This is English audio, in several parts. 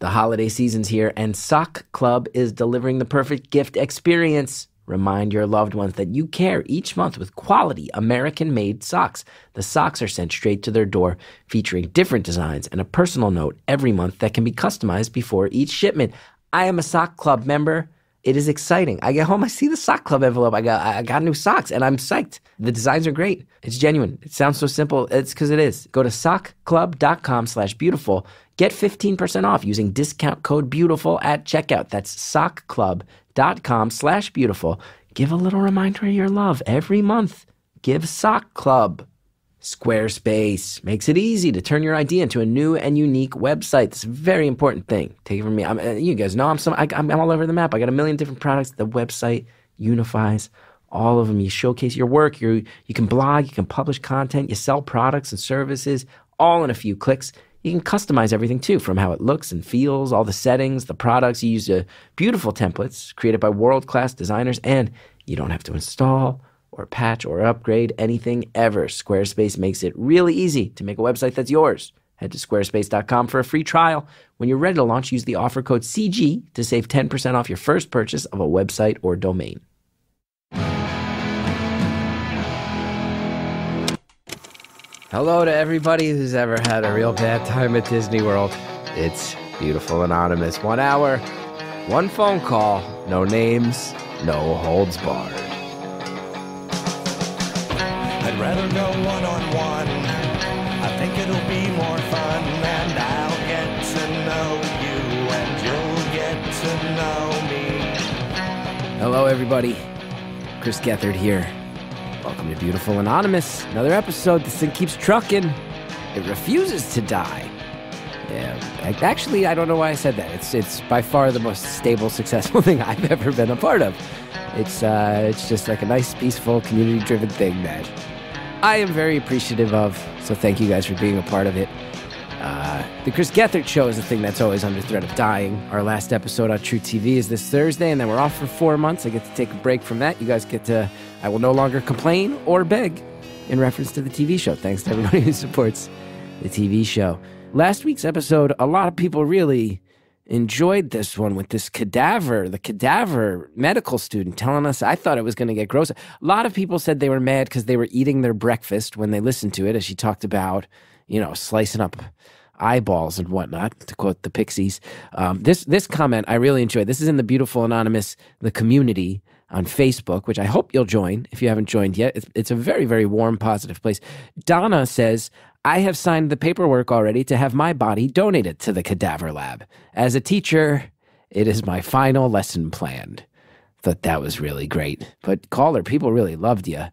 The holiday season's here, and Sock Club is delivering the perfect gift experience. Remind your loved ones that you care each month with quality American-made socks. The socks are sent straight to their door, featuring different designs and a personal note every month that can be customized before each shipment. I am a Sock Club member. It is exciting. I get home, I see the Sock Club envelope. I got new socks, and I'm psyched. The designs are great. It's genuine. It sounds so simple. It's because it is. Go to sockclub.com/beautiful. Get 15% off using discount code BEAUTIFUL at checkout. That's sockclub.com/beautiful. Give a little reminder of your love every month. Give Sock Club. Squarespace makes it easy to turn your idea into a new and unique website. It's a very important thing. Take it from me. You guys know I'm all over the map. I got a million different products. The website unifies all of them. You showcase your work. You can blog. You can publish content. You sell products and services all in a few clicks. You can customize everything too, from how it looks and feels, all the settings, the products. You use beautiful templates created by world-class designers, and you don't have to install or patch or upgrade anything ever. Squarespace makes it really easy to make a website that's yours. Head to squarespace.com for a free trial. When you're ready to launch, use the offer code CG to save 10% off your first purchase of a website or domain. Hello to everybody who's ever had a real bad time at Disney World. It's Beautiful Anonymous. 1 hour, one phone call, no names, no holds barred. I'd rather go one-on-one. I think it'll be more fun, and I'll get to know you, and you'll get to know me. Hello, everybody. Chris Gethard here. Welcome to Beautiful Anonymous. Another episode. This thing keeps trucking. It refuses to die. Yeah, actually, I don't know why I said that. It's by far the most stable, successful thing I've ever been a part of. It's just like a nice, peaceful, community-driven thing that I am very appreciative of, so thank you guys for being a part of it. The Chris Gethard Show is the thing that's always under threat of dying. Our last episode on True TV is this Thursday, and then we're off for 4 months. I get to take a break from that. You guys get to, I will no longer complain or beg in reference to the TV show. Thanks to everybody who supports the TV show. Last week's episode, a lot of people really enjoyed this one with this the cadaver medical student telling us, I thought it was going to get gross. A lot of people said they were mad because they were eating their breakfast when they listened to it, as she talked about, slicing up eyeballs and whatnot, to quote the Pixies. This comment I really enjoyed. This is in the Beautiful Anonymous, the community on Facebook, which I hope you'll join if you haven't joined yet. It's a very, very warm, positive place. Donna says, I have signed the paperwork already to have my body donated to the cadaver lab. As a teacher, it is my final lesson planned. Thought that was really great. But caller, people really loved you.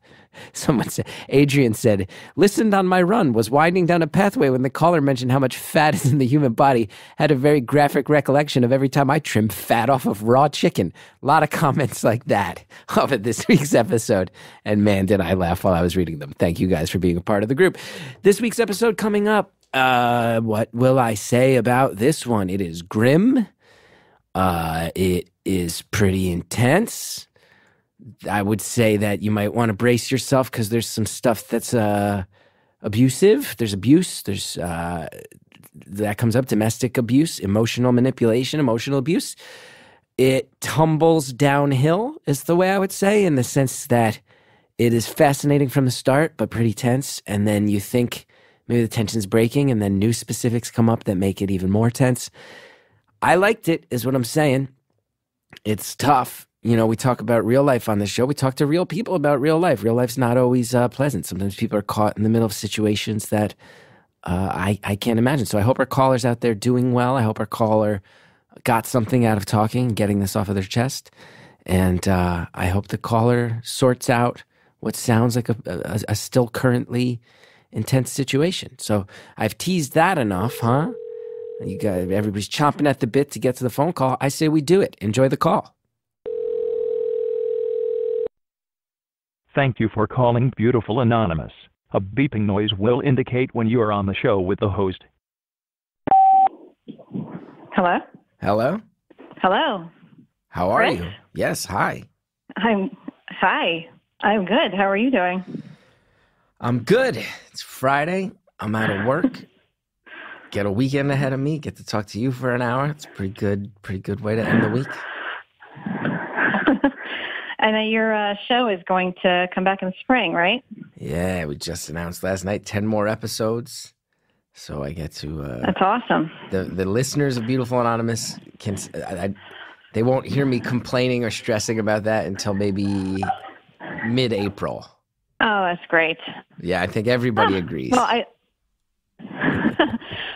Someone said, Adrian said, listened on my run, was winding down a pathway when the caller mentioned how much fat is in the human body. Had a very graphic recollection of every time I trim fat off of raw chicken. A lot of comments like that of this week's episode. And man, did I laugh while I was reading them. Thank you guys for being a part of the group. This week's episode coming up. What will I say about this one? It is grim. It is pretty intense. I would say that you might want to brace yourself because there's some stuff that's abusive. There's abuse. There's that comes up: domestic abuse, emotional manipulation, emotional abuse. It tumbles downhill, is the way I would say, in the sense that it is fascinating from the start, but pretty tense. And then you think maybe the tension's breaking, and then new specifics come up that make it even more tense. I liked it, is what I'm saying. It's tough. We talk about real life on this show. We talk to real people about real life. Real life's not always pleasant. Sometimes people are caught in the middle of situations that I can't imagine. So I hope our caller's out there doing well. I hope our caller got something out of talking, getting this off of their chest. And I hope the caller sorts out what sounds like a still currently intense situation. So I've teased that enough, huh? Everybody's chomping at the bit to get to the phone call. I say we do it. Enjoy the call. Thank you for calling Beautiful Anonymous. A beeping noise will indicate when you are on the show with the host. Hello? Hello? Hello. How are Chris? you? Yes, hi. Hi. I'm good. How are you doing? I'm good. It's Friday. I'm out of work. get a weekend ahead of me, get to talk to you for an hour. It's a pretty good way to end the week. And your show is going to come back in spring, right? Yeah, we just announced last night 10 more episodes. So I get to... That's awesome. The listeners of Beautiful Anonymous, they won't hear me complaining or stressing about that until maybe mid-April. Oh, that's great. Yeah, I think everybody agrees. Well,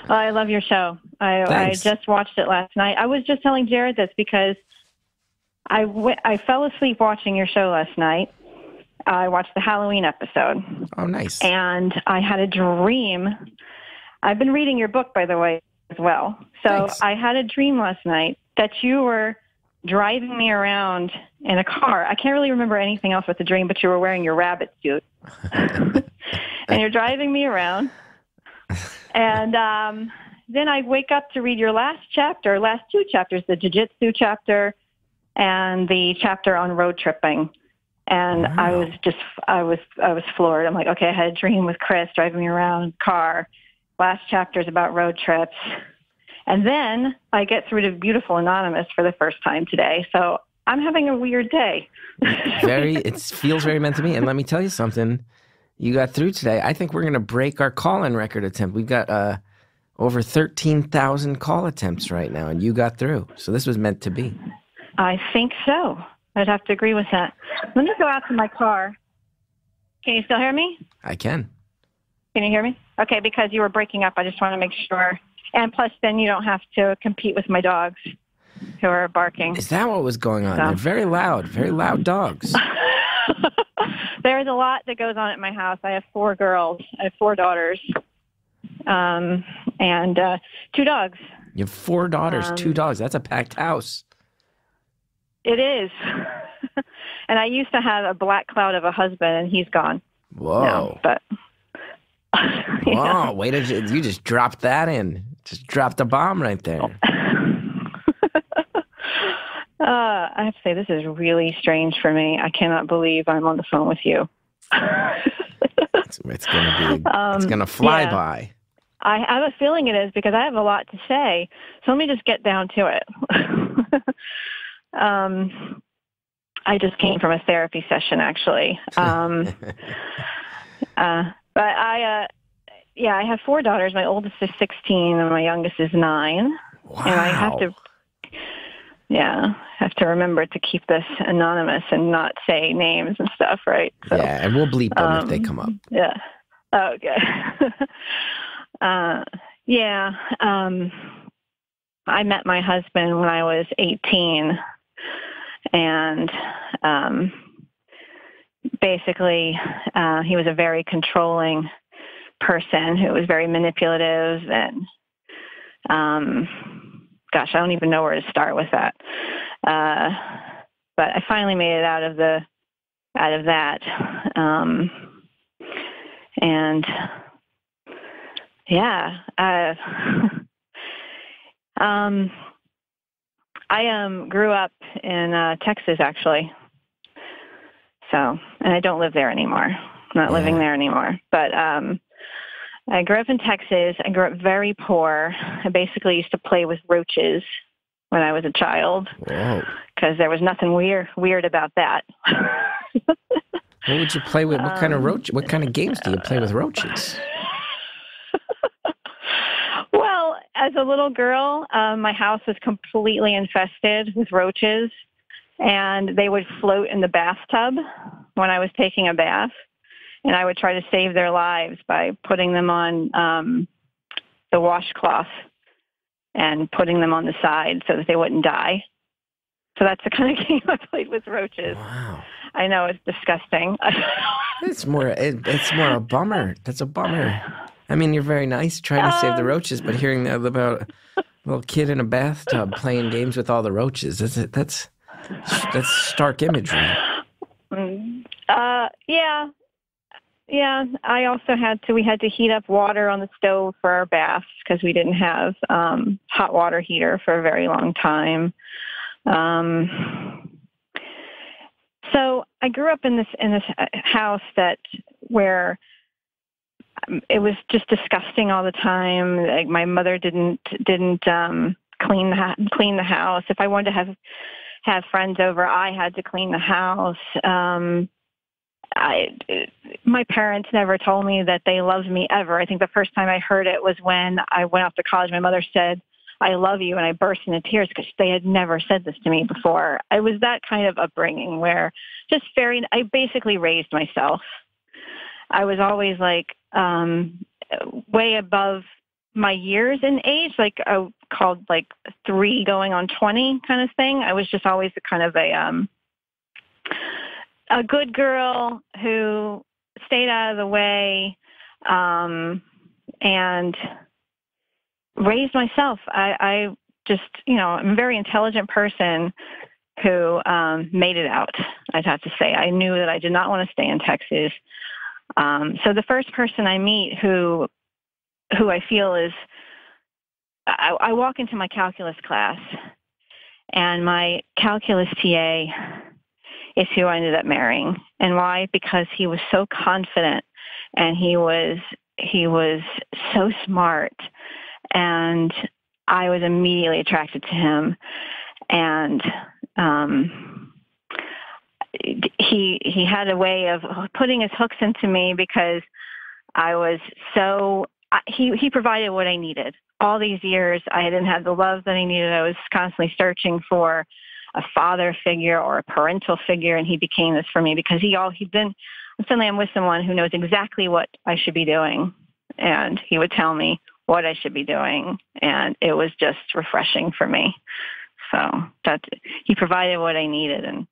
I love your show. I just watched it last night. I was just telling Jared this because I fell asleep watching your show last night. I watched the Halloween episode. Oh, nice. And I had a dream. I've been reading your book, by the way, as well. So Thanks. I had a dream last night that you were driving me around in a car. I can't really remember anything else with the dream, but you were wearing your rabbit suit. And you're driving me around. And then I wake up to read your last two chapters, the jiu-jitsu chapter and the chapter on road tripping. And wow. I was floored. I'm like, okay, I had a dream with Chris driving me around in the car. Last chapter is about road trips. And then I get through to Beautiful Anonymous for the first time today. So I'm having a weird day. It feels very meant to me. And let me tell you something. You got through today. I think we're going to break our call-in record attempt. We've got over 13,000 call attempts right now, and you got through. So this was meant to be. I think so. I'd have to agree with that. Let me go out to my car. Can you still hear me? I can. Can you hear me? Okay, because you were breaking up. I just want to make sure. And plus, then you don't have to compete with my dogs who are barking. Is that what was going on? So. They're very loud dogs. There's a lot that goes on at my house. I have 4 girls. I have 4 daughters and 2 dogs. You have 4 daughters, 2 dogs. That's a packed house. It is. And I used to have a black cloud of a husband, and he's gone. Whoa. No, but... Whoa, wait, you just dropped that in. Just dropped a bomb right there. I have to say, this is really strange for me. I cannot believe I'm on the phone with you. It's gonna fly by. I have a feeling it is because I have a lot to say. So let me just get down to it. I just came from a therapy session, actually. But I have 4 daughters. My oldest is 16 and my youngest is 9. Wow. And I have to remember to keep this anonymous and not say names and stuff, right? So, yeah, and we'll bleep them if they come up. Yeah. Okay. I met my husband when I was 18 and basically, he was a very controlling person who was very manipulative and, gosh, I don't even know where to start with that. But I finally made it out of that. I grew up in Texas, actually. So, and I don't live there anymore. I'm not living there anymore. But I grew up in Texas. I grew up very poor. I basically used to play with roaches when I was a child. Whoa. Because there was nothing weird about that. What would you play with? What kind of games do you play with roaches? Well, as a little girl, my house was completely infested with roaches, and they would float in the bathtub when I was taking a bath, and I would try to save their lives by putting them on the washcloth and putting them on the side so that they wouldn't die. So that's the kind of game I played with roaches. Wow. I know, it's disgusting. It's more a bummer. That's a bummer. I mean, you're very nice trying to save the roaches, but hearing that about a little kid in a bathtub playing games with all the roaches, that's stark imagery. Yeah. I also we had to heat up water on the stove for our baths because we didn't have hot water heater for a very long time. So I grew up in this house where it was just disgusting all the time. Like my mother didn't clean the house. If I wanted to have friends over, I had to clean the house. My parents never told me that they loved me ever. I think the first time I heard it was when I went off to college. My mother said, "I love you," and I burst into tears because they had never said this to me before. I was that kind of upbringing where I basically raised myself. I was always like way above my years in age, like called like 3 going on 20 kind of thing. I was just always kind of a good girl who stayed out of the way and raised myself. I just, I'm a very intelligent person who made it out, I'd have to say. I knew that I did not want to stay in Texas. So the first person I meet who I feel is, I walk into my calculus class, and my calculus TA is who I ended up marrying. And why? Because he was so confident, and he was so smart, and I was immediately attracted to him. And he had a way of putting his hooks into me because I was he provided what I needed. All these years, I didn't have the love that I needed. I was constantly searching for a father figure or a parental figure, and he became this for me because suddenly I'm with someone who knows exactly what I should be doing, and he would tell me what I should be doing, and it was just refreshing for me. So he provided what I needed, and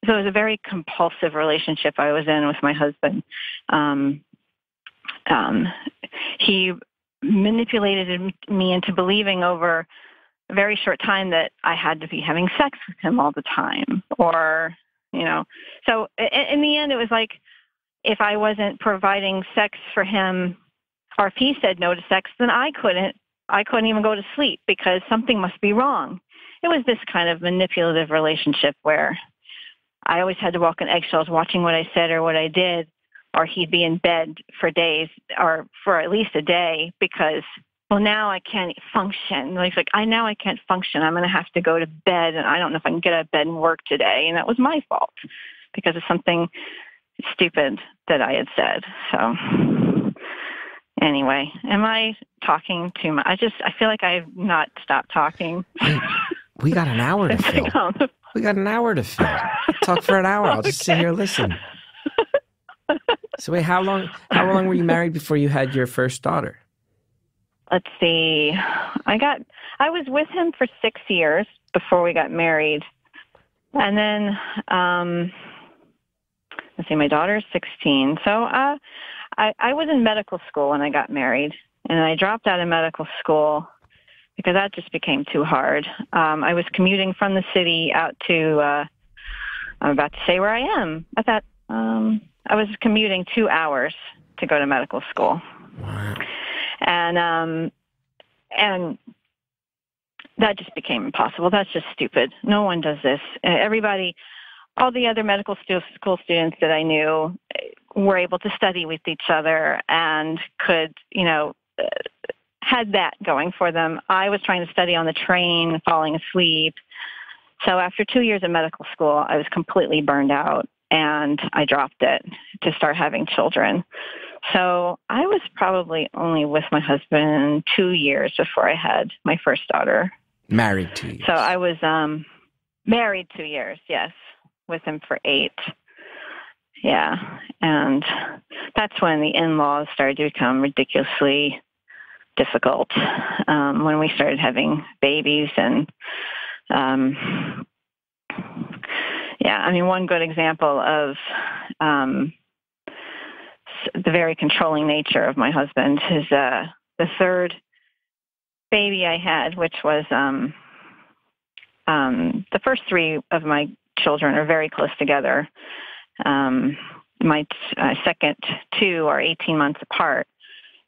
so it was a very compulsive relationship I was in with my husband. He manipulated me into believing over a very short time that I had to be having sex with him all the time, or, So in the end, it was like if I wasn't providing sex for him, or if he said no to sex, then I couldn't even go to sleep because something must be wrong. It was this kind of manipulative relationship where I always had to walk on eggshells watching what I said or what I did, or he'd be in bed for days or for at least a day because, well, now I can't function. Like now I can't function. I'm going to have to go to bed, and I don't know if I can get out of bed and work today. And that was my fault because of something stupid that I had said. So anyway, am I talking too much? I feel like I've not stopped talking. We got an hour to fill. We got an hour to fill. Talk for an hour. I'll just sit here and listen. So wait, how long were you married before you had your first daughter? Let's see. I was with him for 6 years before we got married. And then, let's see, my daughter's 16. So I was in medical school when I got married, and I dropped out of medical school because that just became too hard. I was commuting from the city out to, I'm about to say where I am. I was commuting 2 hours to go to medical school. Wow. And that just became impossible. That's just stupid. No one does this. All the other medical school students that I knew were able to study with each other and could, had that going for them. I was trying to study on the train, falling asleep. So after 2 years of medical school, I was completely burned out, and I dropped it to start having children. So I was probably only with my husband 2 years before I had my first daughter. Married 2 years. So I was married 2 years, yes, with him for 8. Yeah, and that's when the in-laws started to become ridiculously difficult, when we started having babies. And one good example of the very controlling nature of my husband is the third baby I had, which was the first 3 of my children are very close together. My second 2 are 18 months apart.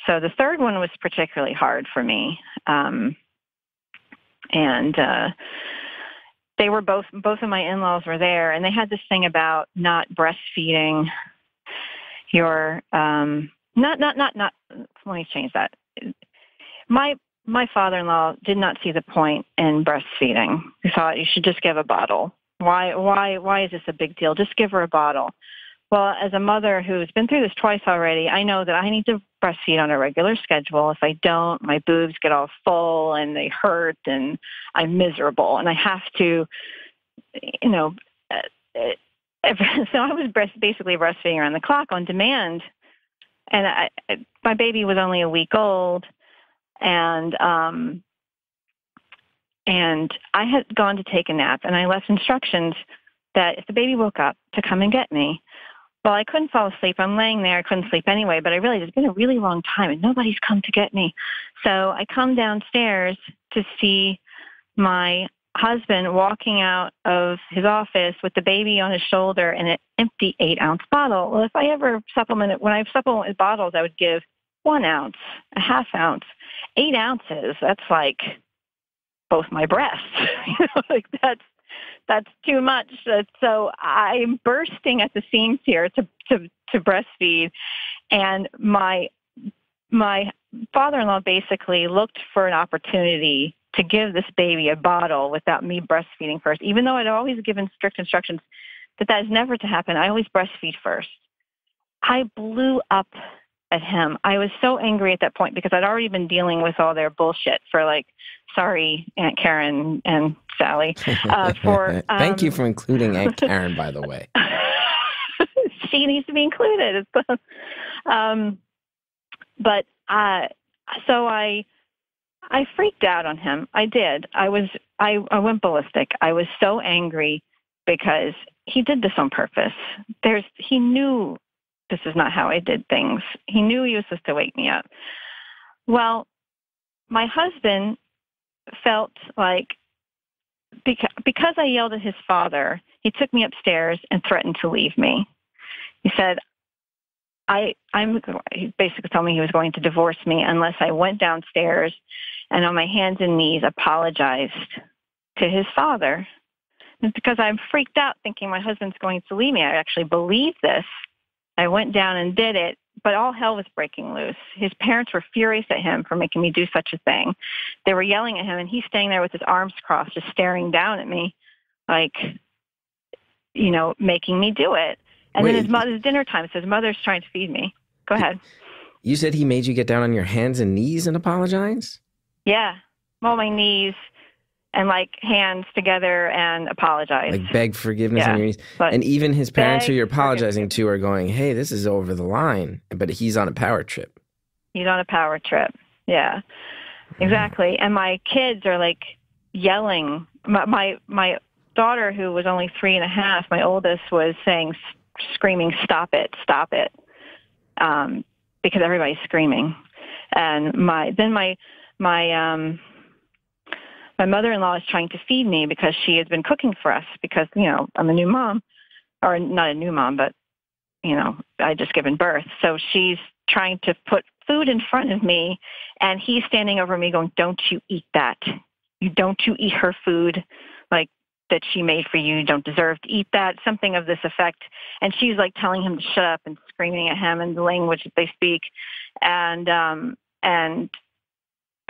So the third one was particularly hard for me. They were both of my in-laws were there, and they had this thing about not breastfeeding your Not, let me change that. My father-in-law did not see the point in breastfeeding. He thought you should just give a bottle. Why is this a big deal? Just give her a bottle. Well, as a mother who's been through this twice already, I know that I need to breastfeed on a regular schedule. If I don't, my boobs get all full and they hurt and I'm miserable. And I have to, you know, so I was basically breastfeeding around the clock on demand. And my baby was only a week old. And I had gone to take a nap, and I left instructions that if the baby woke up, to come and get me. Well, I couldn't fall asleep. I'm laying there. I couldn't sleep anyway, but I realized it's been a really long time, and nobody's come to get me. So I come downstairs to see my husband walking out of his office with the baby on his shoulder and an empty 8-ounce bottle. Well, if I ever supplemented, when I supplement with bottles, I would give 1 ounce, a half ounce, 8 ounces. That's like both my breasts. Like that's too much. So I'm bursting at the seams here to breastfeed, and my father-in-law basically looked for an opportunity to give this baby a bottle without me breastfeeding first, even though I'd always given strict instructions that is never to happen. I always breastfeed first. I blew up at him. I was so angry at that point because I'd already been dealing with all their bullshit for sorry, Aunt Karen and Sally. Thank you for including Aunt Karen, by the way. She needs to be included. So I freaked out on him. I did. I went ballistic. I was so angry because he did this on purpose. He knew this is not how I did things. He knew he was supposed to wake me up. Well, my husband felt like because I yelled at his father, he took me upstairs and threatened to leave me. He said, he basically told me he was going to divorce me unless I went downstairs and on my hands and knees apologized to his father. It's because I'm freaked out thinking my husband's going to leave me. I actually believed this. I went down and did it, but all hell was breaking loose. His parents were furious at him for making me do such a thing. They were yelling at him, and he's staying there with his arms crossed, just staring down at me, making me do it. And then his dinner time, so his mother's trying to feed me. Go ahead. You said he made you get down on your hands and knees and apologize? Yeah. Well, my knees and hands together and apologize. Beg forgiveness on your knees. And even his parents who you're apologizing to are going, hey, this is over the line. But he's on a power trip. He's on a power trip. Yeah, exactly. And my kids are yelling. My daughter, who was only 3.5, my oldest, was screaming, stop it, because everybody's screaming. And my mother-in-law is trying to feed me because she has been cooking for us because, I'm a new mom, or not a new mom, but, I just given birth. So she's trying to put food in front of me, and he's standing over me going, don't you eat that. Don't you eat her food that she made for you. You don't deserve to eat that, something of this effect. And she's telling him to shut up and screaming at him in the language that they speak. And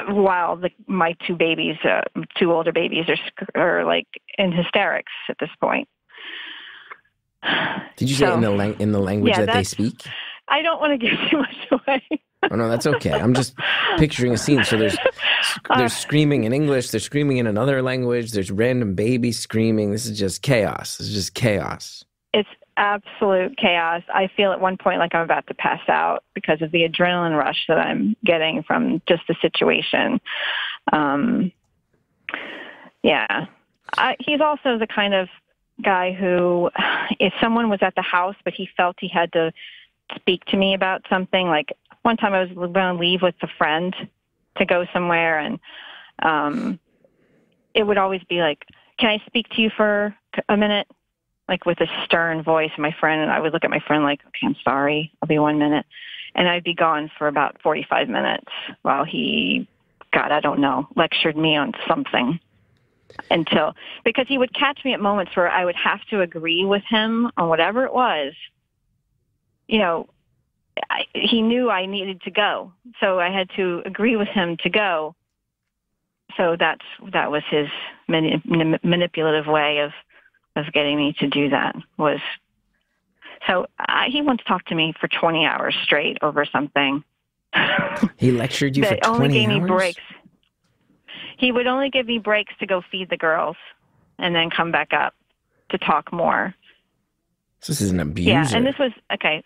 while my two older babies are in hysterics at this point. Did you say in the language that they speak? I don't want to give too much away. Oh no, that's okay. I'm just picturing a scene. So there's screaming in English. They're screaming in another language. There's random babies screaming. This is just chaos. It's absolute chaos. I feel at one point like I'm about to pass out because of the adrenaline rush that I'm getting from just the situation. He's also the kind of guy who, if someone was at the house, but he felt he had to speak to me about something, one time I was going to leave with a friend to go somewhere, and it would always be can I speak to you for a minute? With a stern voice, my friend, and I would look at my friend okay, I'm sorry, I'll be 1 minute. And I'd be gone for about 45 minutes while he, I don't know, lectured me on something because he would catch me at moments where I would have to agree with him on whatever it was, he knew I needed to go, so I had to agree with him to go. So that was his manipulative way of getting me to do that. He once talked to me for 20 hours straight over something. He lectured you for 20 only gave hours? me breaks. He would only give me breaks to go feed the girls and then come back up to talk more. So this is an abuser. Yeah, and this was, okay.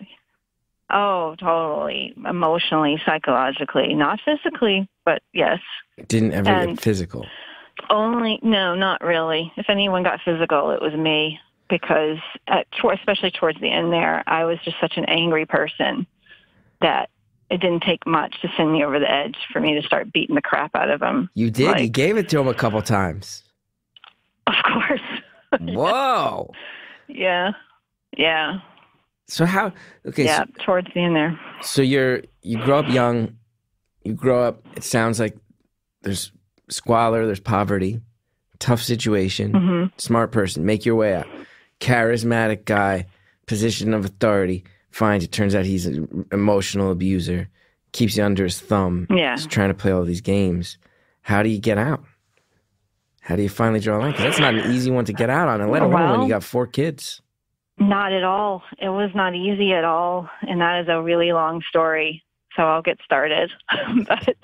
Oh, totally. Emotionally, psychologically, not physically, but yes. Didn't ever get physical? No, not really. If anyone got physical, it was me, because especially towards the end there, I was just such an angry person that it didn't take much to send me over the edge for me to start beating the crap out of him. You did? You gave it to him a couple times. Of course. Whoa. Yeah. Yeah. So how? Okay. Yeah, towards the end there. So you grow up young. You grow up. It sounds like there's squalor, there's poverty, tough situation. Smart person, make your way out. Charismatic guy, position of authority. Finds it turns out he's an emotional abuser. Keeps you under his thumb. Yeah. He's trying to play all these games. How do you get out? How do you finally draw a line? Because that's not an easy one to get out on, and let alone when you got 4 kids. Not at all. It was not easy at all, and that is a really long story. So I'll get started. But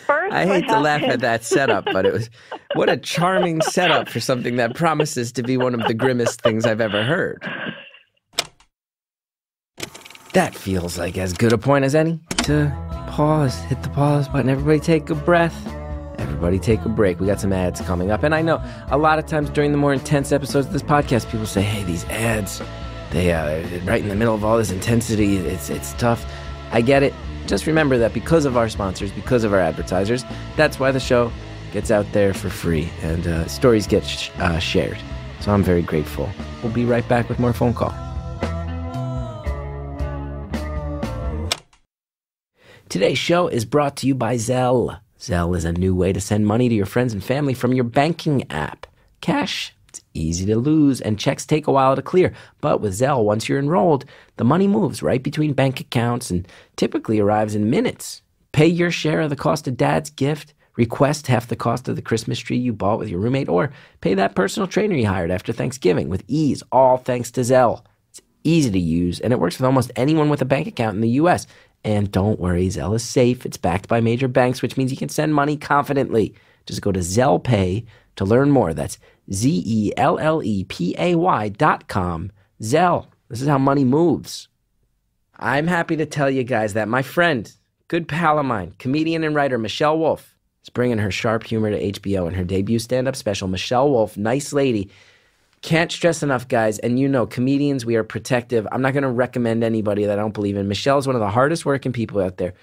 first, I hate to laugh at that setup, but it was what a charming setup for something that promises to be one of the grimmest things I've ever heard. That feels like as good a point as any to pause, hit the pause button. Everybody take a breath. Everybody take a break. We got some ads coming up. And I know a lot of times during the more intense episodes of this podcast, people say, hey, these ads, they right in the middle of all this intensity, it's tough. I get it. Just remember that because of our sponsors, because of our advertisers, that's why the show gets out there for free and stories get shared. So I'm very grateful. We'll be right back with more phone call. Today's show is brought to you by Zelle. Zelle is a new way to send money to your friends and family from your banking app. Cash, it's easy to lose, and checks take a while to clear. But with Zelle, once you're enrolled, the money moves right between bank accounts and typically arrives in minutes. Pay your share of the cost of Dad's gift, request half the cost of the Christmas tree you bought with your roommate, or pay that personal trainer you hired after Thanksgiving with ease, all thanks to Zelle. It's easy to use, and it works with almost anyone with a bank account in the U.S., and don't worry, Zelle is safe. It's backed by major banks, which means you can send money confidently. Just go to ZellePay to learn more. That's ZellePay.com. Zelle. This is how money moves. I'm happy to tell you guys that my friend, good pal of mine, comedian and writer Michelle Wolf, is bringing her sharp humor to HBO in her debut stand-up special. Michelle Wolf, nice lady. Can't stress enough, guys, and you know, comedians, we are protective. I'm not going to recommend anybody that I don't believe in. Michelle is one of the hardest working people out there,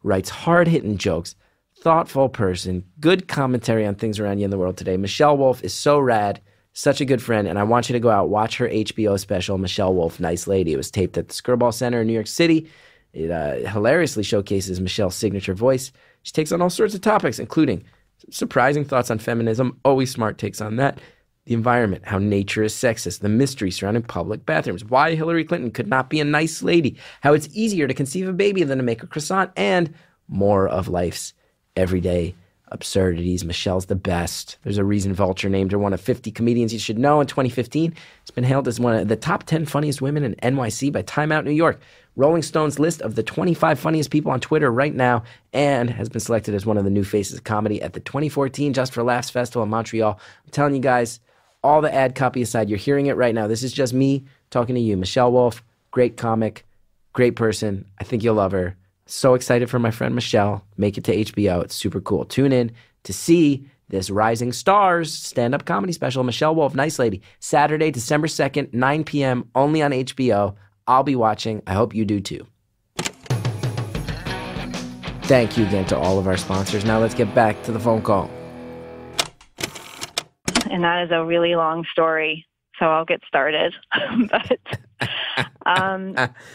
writes hard-hitting jokes, thoughtful person, good commentary on things around you in the world today. Michelle Wolf is so rad, such a good friend, and I want you to go out, watch her HBO special, Michelle Wolf, Nice Lady. It was taped at the Skirball Center in New York City. It hilariously showcases Michelle's signature voice. She takes on all sorts of topics, including surprising thoughts on feminism, always smart takes on that, the environment, how nature is sexist, the mystery surrounding public bathrooms, why Hillary Clinton could not be a nice lady, how it's easier to conceive a baby than to make a croissant, and more of life's everyday absurdities. Michelle's the best. There's a reason Vulture named her one of 50 comedians you should know in 2015. It's been hailed as one of the top 10 funniest women in NYC by Time Out New York, Rolling Stone's list of the 25 funniest people on Twitter right now, and has been selected as one of the new faces of comedy at the 2014 Just for Laughs Festival in Montreal. I'm telling you guys, all the ad copy aside, you're hearing it right now. This is just me talking to you. Michelle Wolf, great comic, great person. I think you'll love her. So excited for my friend Michelle. Make it to HBO. It's super cool. Tune in to see this Rising Stars stand-up comedy special, Michelle Wolf, Nice Lady, Saturday, December 2nd, 9 p.m., only on HBO. I'll be watching. I hope you do too. Thank you again to all of our sponsors. Now let's get back to the phone call. And that is a really long story, so I'll get started. But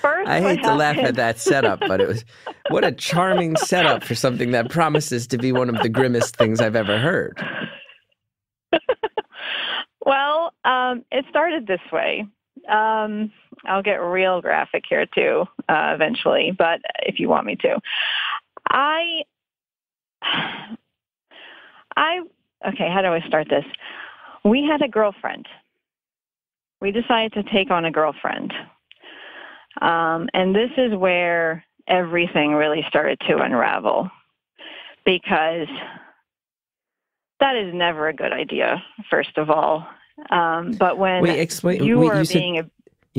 first, I hate to laugh at that setup, but it was what a charming setup for something that promises to be one of the grimmest things I've ever heard. Well, it started this way. I'll get real graphic here too, eventually, but if you want me to. Okay, how do I start this? We had a girlfriend. We decided to take on a girlfriend. And this is where everything really started to unravel, because that is never a good idea, first of all. But when you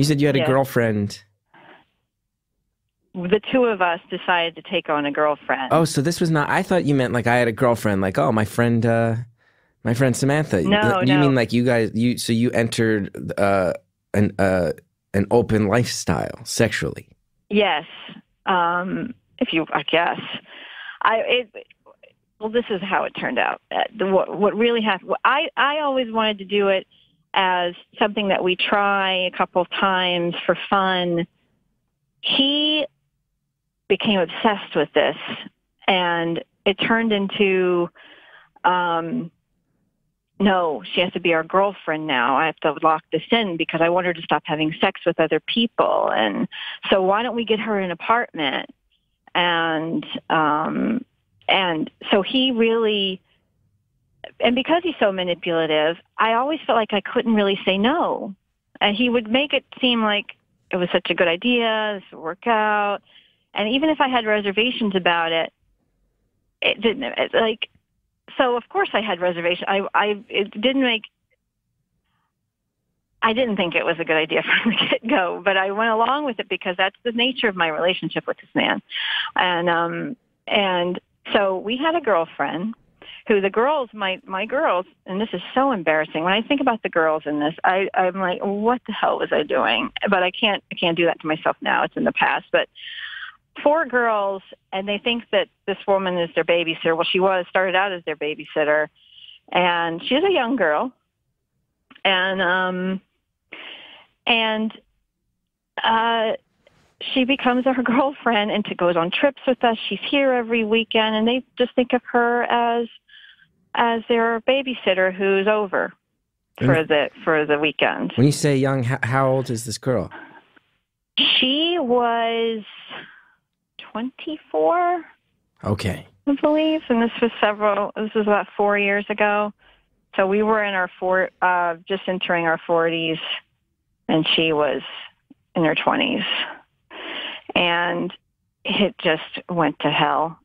said you had a girlfriend. The two of us decided to take on a girlfriend. Oh, so this was not, I thought you meant like I had a girlfriend, like, oh, my friend Samantha. No, you mean like you guys, so you entered an open lifestyle sexually? Yes. I guess. Well, this is how it turned out. What really happened, I always wanted to do it as something that we try a couple of times for fun. He became obsessed with this, and it turned into, no, she has to be our girlfriend now. I have to lock this in because I want her to stop having sex with other people. And so why don't we get her an apartment? And so he really, and because he's so manipulative, I always felt like I couldn't really say no. And he would make it seem like it was such a good idea, this would work out. And even if I had reservations about it, it didn't, so of course I had reservations. I didn't think it was a good idea from the get-go, but I went along with it because that's the nature of my relationship with this man. And so we had a girlfriend who the girls, my girls, and this is so embarrassing. When I think about the girls in this, I'm like, what the hell was I doing? But I can't do that to myself now. It's in the past. But 4 girls, and they think that this woman is their babysitter. Well, she started out as their babysitter, and she's a young girl. And she becomes our girlfriend and goes on trips with us. She's here every weekend, and they just think of her as their babysitter who's over for the weekend. When you say young, how old is this girl? She was 24. Okay. I believe, and this was about 4 years ago. So we were in our just entering our 40s, and she was in her 20s. And it just went to hell.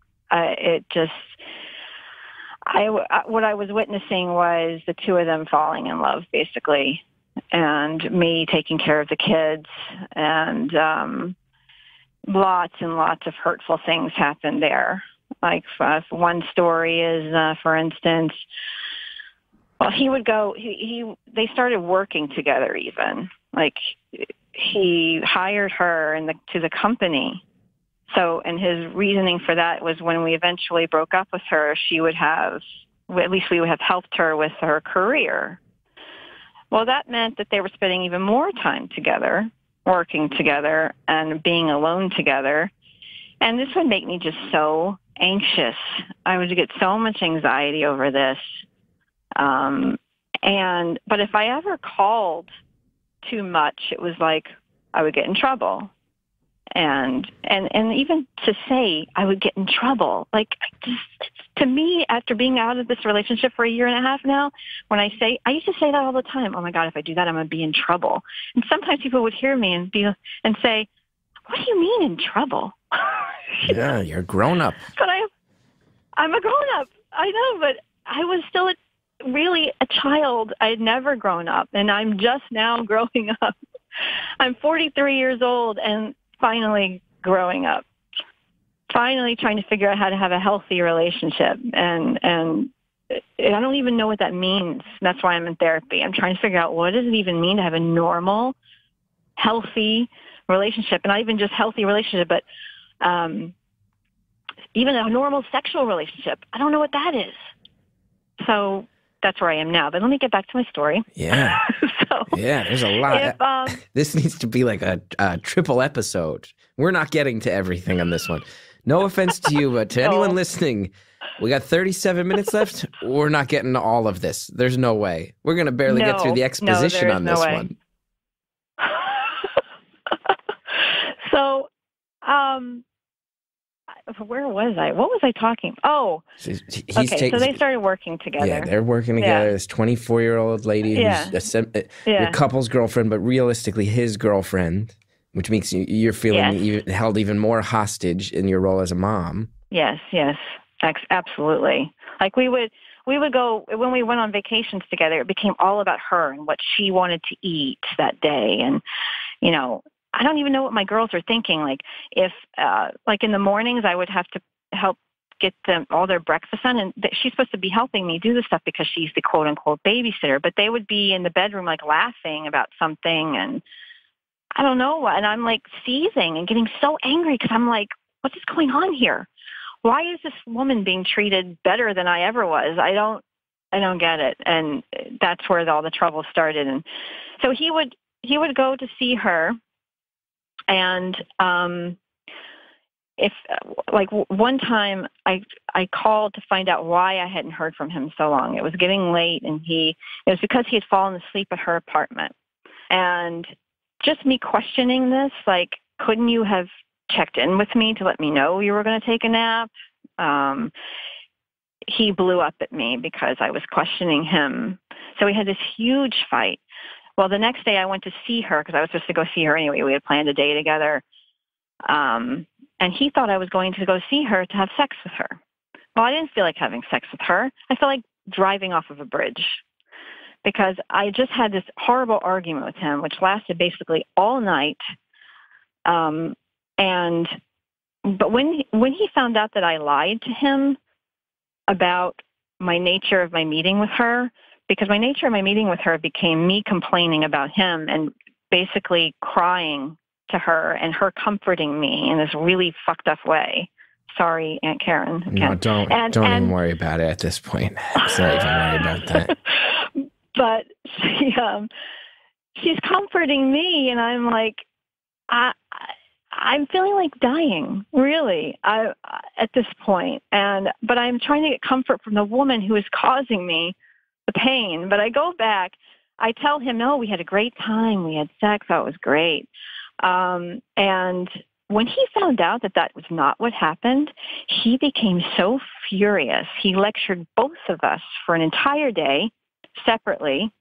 What I was witnessing was the two of them falling in love, basically, and me taking care of the kids, and lots and lots of hurtful things happened there. Like one story is, for instance, well, he would go. They started working together. Even like he hired her to the company. So, and his reasoning for that was when we eventually broke up with her, we would have helped her with her career. Well, that meant that they were spending even more time together, working together, and being alone together. And this would make me just so anxious. I would get so much anxiety over this. But if I ever called too much, it was like I would get in trouble. And even to say I would get in trouble, like to me, after being out of this relationship for 1.5 years now, I used to say that all the time. Oh my God, if I do that, I'm going to be in trouble. And sometimes people would hear me and say, what do you mean in trouble? Yeah, you're a grown up. But I'm a grown up. I know, but I was still really a child. I had never grown up, and I'm just now growing up. I'm 43 years old and finally growing up, finally trying to figure out how to have a healthy relationship. And I don't even know what that means. That's why I'm in therapy. I'm trying to figure out, what does it even mean to have a normal, healthy relationship? And not even just healthy relationship, but even a normal sexual relationship. I don't know what that is. So that's where I am now. But let me get back to my story. Yeah. Yeah, there's a lot. This needs to be like a triple episode. We're not getting to everything on this one. No offense to you, but to anyone listening, we got 37 minutes left. We're not getting to all of this. There's no way. We're going to barely get through the exposition on this one. So, where was I? What was I talking? Oh, okay. So they started working together. Yeah, they're working together. This 24-year-old lady who's your couple's girlfriend, but realistically his girlfriend, which makes you're feeling held even more hostage in your role as a mom. Yes, absolutely. Like we would go, when we went on vacations together, it became all about her and what she wanted to eat that day. And, you know, I don't even know what my girls are thinking. Like if, like in the mornings, I would have to help get them all their breakfast on, and she's supposed to be helping me do this stuff because she's the quote unquote babysitter, but they would be in the bedroom, like laughing about something. And I don't know. And I'm like seething and getting so angry because I'm like, what is going on here? Why is this woman being treated better than I ever was? I don't get it. And that's where all the trouble started. And so he would go to see her. And if like one time I called to find out why I hadn't heard from him so long. It was getting late, and it was because he had fallen asleep at her apartment. And just me questioning this, like, couldn't you have checked in with me to let me know you were going to take a nap? He blew up at me because I was questioning him. So we had this huge fight. Well, the next day I went to see her because I was supposed to go see her anyway. We had planned a day together. And he thought I was going to go see her to have sex with her. Well, I didn't feel like having sex with her. I felt like driving off of a bridge because I just had this horrible argument with him, which lasted basically all night. But when he found out that I lied to him about my nature of my meeting with her, because my nature of my meeting with her became me complaining about him and basically crying to her and her comforting me in this really fucked up way. Sorry, Aunt Karen. No, don't even worry about it at this point. Let's not even worry about that. But she's comforting me, and I'm like, I'm feeling like dying, really, at this point. But I'm trying to get comfort from the woman who is causing me the pain. But I go back, I tell him, no, we had a great time. We had sex. That was great. And when he found out that that was not what happened, he became so furious. He lectured both of us for an entire day separately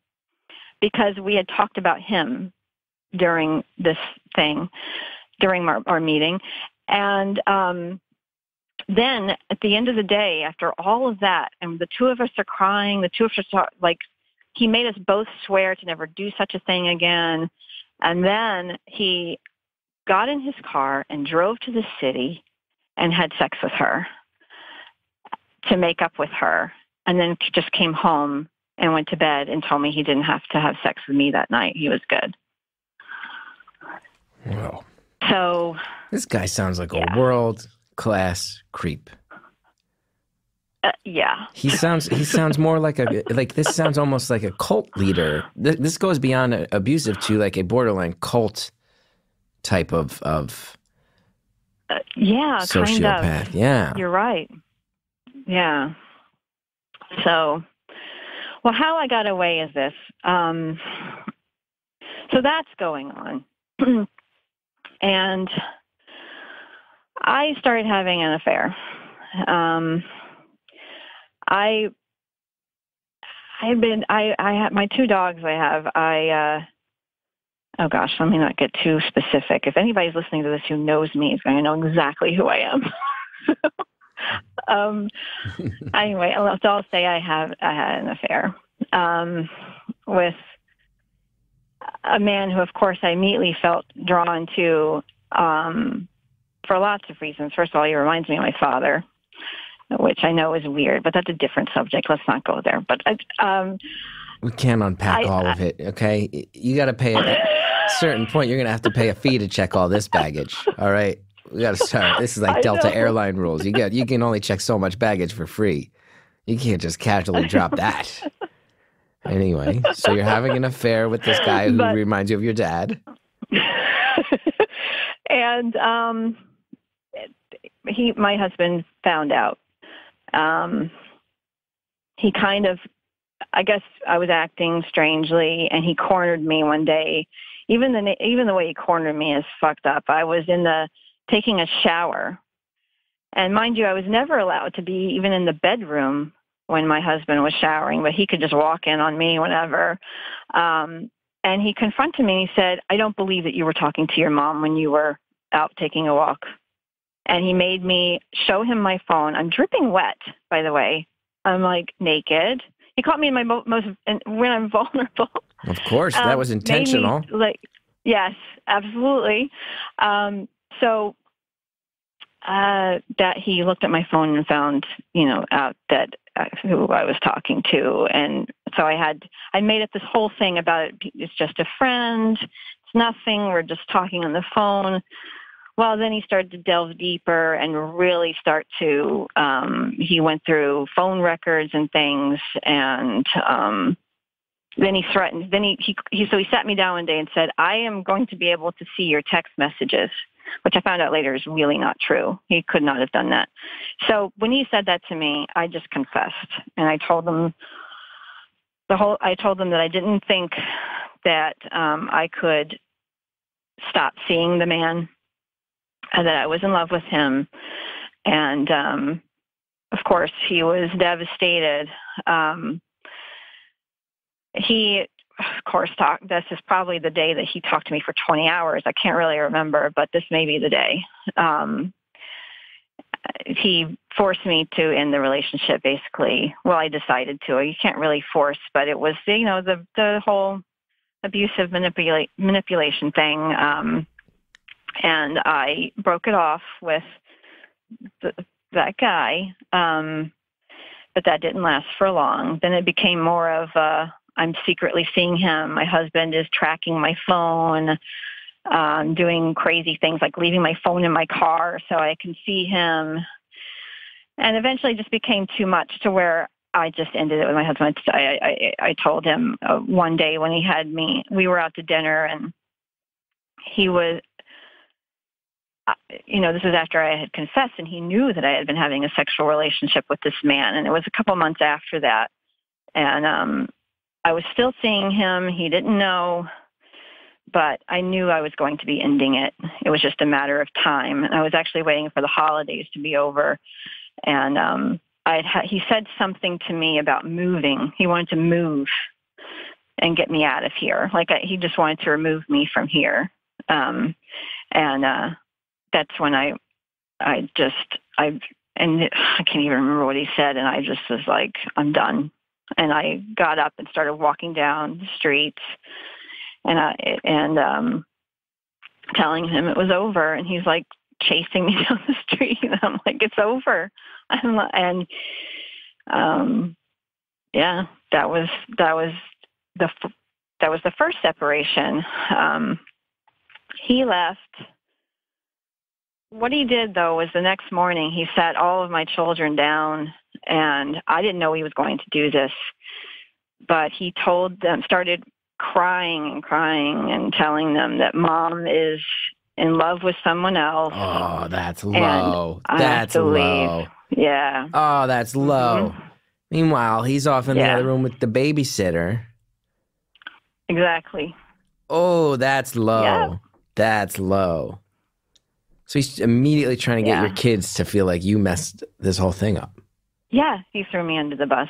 because we had talked about him during this thing, during our meeting. And then at the end of the day, after all of that, and the two of us are crying, the two of us are like, he made us both swear to never do such a thing again. And then he got in his car and drove to the city and had sex with her to make up with her. And then just came home and went to bed and told me he didn't have to have sex with me that night. He was good. Wow. So this guy sounds like a world-class creep. Yeah. He sounds more like this sounds almost like a cult leader. This goes beyond abusive to like a borderline cult type of sociopath. Kind of. Yeah. You're right. Yeah. So, well, how I got away is this. So that's going on. And I started having an affair. I have my two dogs. Oh gosh, let me not get too specific. If anybody's listening to this who knows me is going to know exactly who I am. Anyway, so I'll say I had an affair with a man who, of course, I immediately felt drawn to for lots of reasons. First of all, he reminds me of my father, which I know is weird, but that's a different subject. Let's not go there. But we can't unpack all of it, okay? You got to pay at a certain point. You're going to have to pay a fee to check all this baggage, all right? We got to start. This is like Delta Airline rules. You can only check so much baggage for free. You can't just casually drop that. Anyway, so you're having an affair with this guy who reminds you of your dad. And my husband found out. He kind of I guess I was acting strangely, and he cornered me one day. Even the way he cornered me is fucked up. I was taking a shower, and mind you, I was never allowed to be even in the bedroom when my husband was showering, but he could just walk in on me whenever. And he confronted me and he said, "I don't believe that you were talking to your mom when you were out taking a walk." And he made me show him my phone. I'm dripping wet, by the way. I'm like naked. He caught me in my when I'm vulnerable. Of course, that was intentional. Yes, absolutely. So that he looked at my phone and found, out that who I was talking to, and so I made up this whole thing about it. It's just a friend. It's nothing. We're just talking on the phone. Well, then he started to delve deeper and really start to, he went through phone records and things, and then he threatened. Then so he sat me down one day and said, "I am going to be able to see your text messages," which I found out later is really not true. He could not have done that. So when he said that to me, I just confessed, and I told him that I didn't think that I could stop seeing the man, and that I was in love with him. And, of course, he was devastated. He, of course, this is probably the day that he talked to me for 20 hours. I can't really remember, but this may be the day. He forced me to end the relationship, basically. Well, I decided to. You can't really force, but it was, the whole abusive manipulation thing. And I broke it off with that guy, but that didn't last for long. Then it became more of I'm secretly seeing him. My husband is tracking my phone, doing crazy things like leaving my phone in my car so I can see him. And eventually it just became too much to where I just ended it with my husband. I told him one day when he had me, we were out to dinner, and he was, this was after I had confessed, and he knew that I had been having a sexual relationship with this man. And it was a couple months after that. And I was still seeing him. He didn't know, but I knew I was going to be ending it. It was just a matter of time. And I was actually waiting for the holidays to be over. And he said something to me about moving. He wanted to move and get me out of here. He just wanted to remove me from here. And that's when I can't even remember what he said. And I just was like, I'm done. And I got up and started walking down the streets and telling him it was over. And he's like chasing me down the street. And I'm like, it's over. That was the first separation. He left. What he did, though, was the next morning he sat all of my children down, and I didn't know he was going to do this, but he told them, started crying and telling them that Mom is in love with someone else. Oh, that's low. That's low. Yeah. Oh, that's low. Mm-hmm. Meanwhile, he's off in the other room with the babysitter. Exactly. Oh, that's low. Yeah. That's low. So he's immediately trying to get your kids to feel like you messed this whole thing up. Yeah, he threw me under the bus.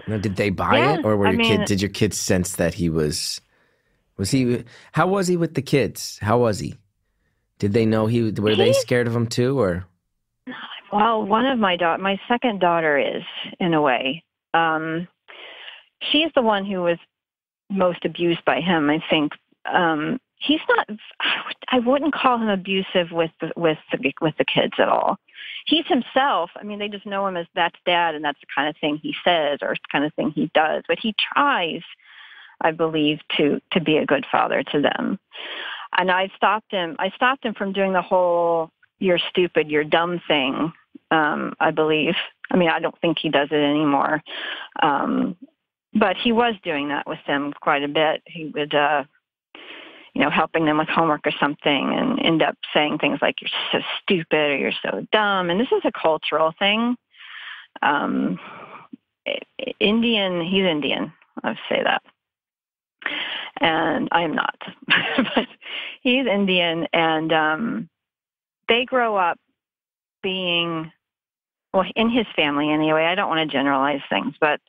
Now, did they buy it, or did your kids sense that he was he? How was he with the kids? How was he? Did they know were they scared of him too, or? Well, one of my second daughter is, in a way. She's the one who was most abused by him, I think. He's not. I wouldn't call him abusive with the kids at all. He's himself. I mean, they just know him as that's Dad, and that's the kind of thing he says or the kind of thing he does. But he tries, I believe, to be a good father to them. And I stopped him. I stopped him from doing the whole "you're stupid, you're dumb" thing. I believe. I mean, I don't think he does it anymore. But he was doing that with them quite a bit. He would. Helping them with homework or something and end up saying things like, "You're so stupid," or "You're so dumb." And this is a cultural thing. Indian. He's Indian. I'll say that. And I am not. But he's Indian, and they grow up being, well, in his family anyway. I don't want to generalize things, but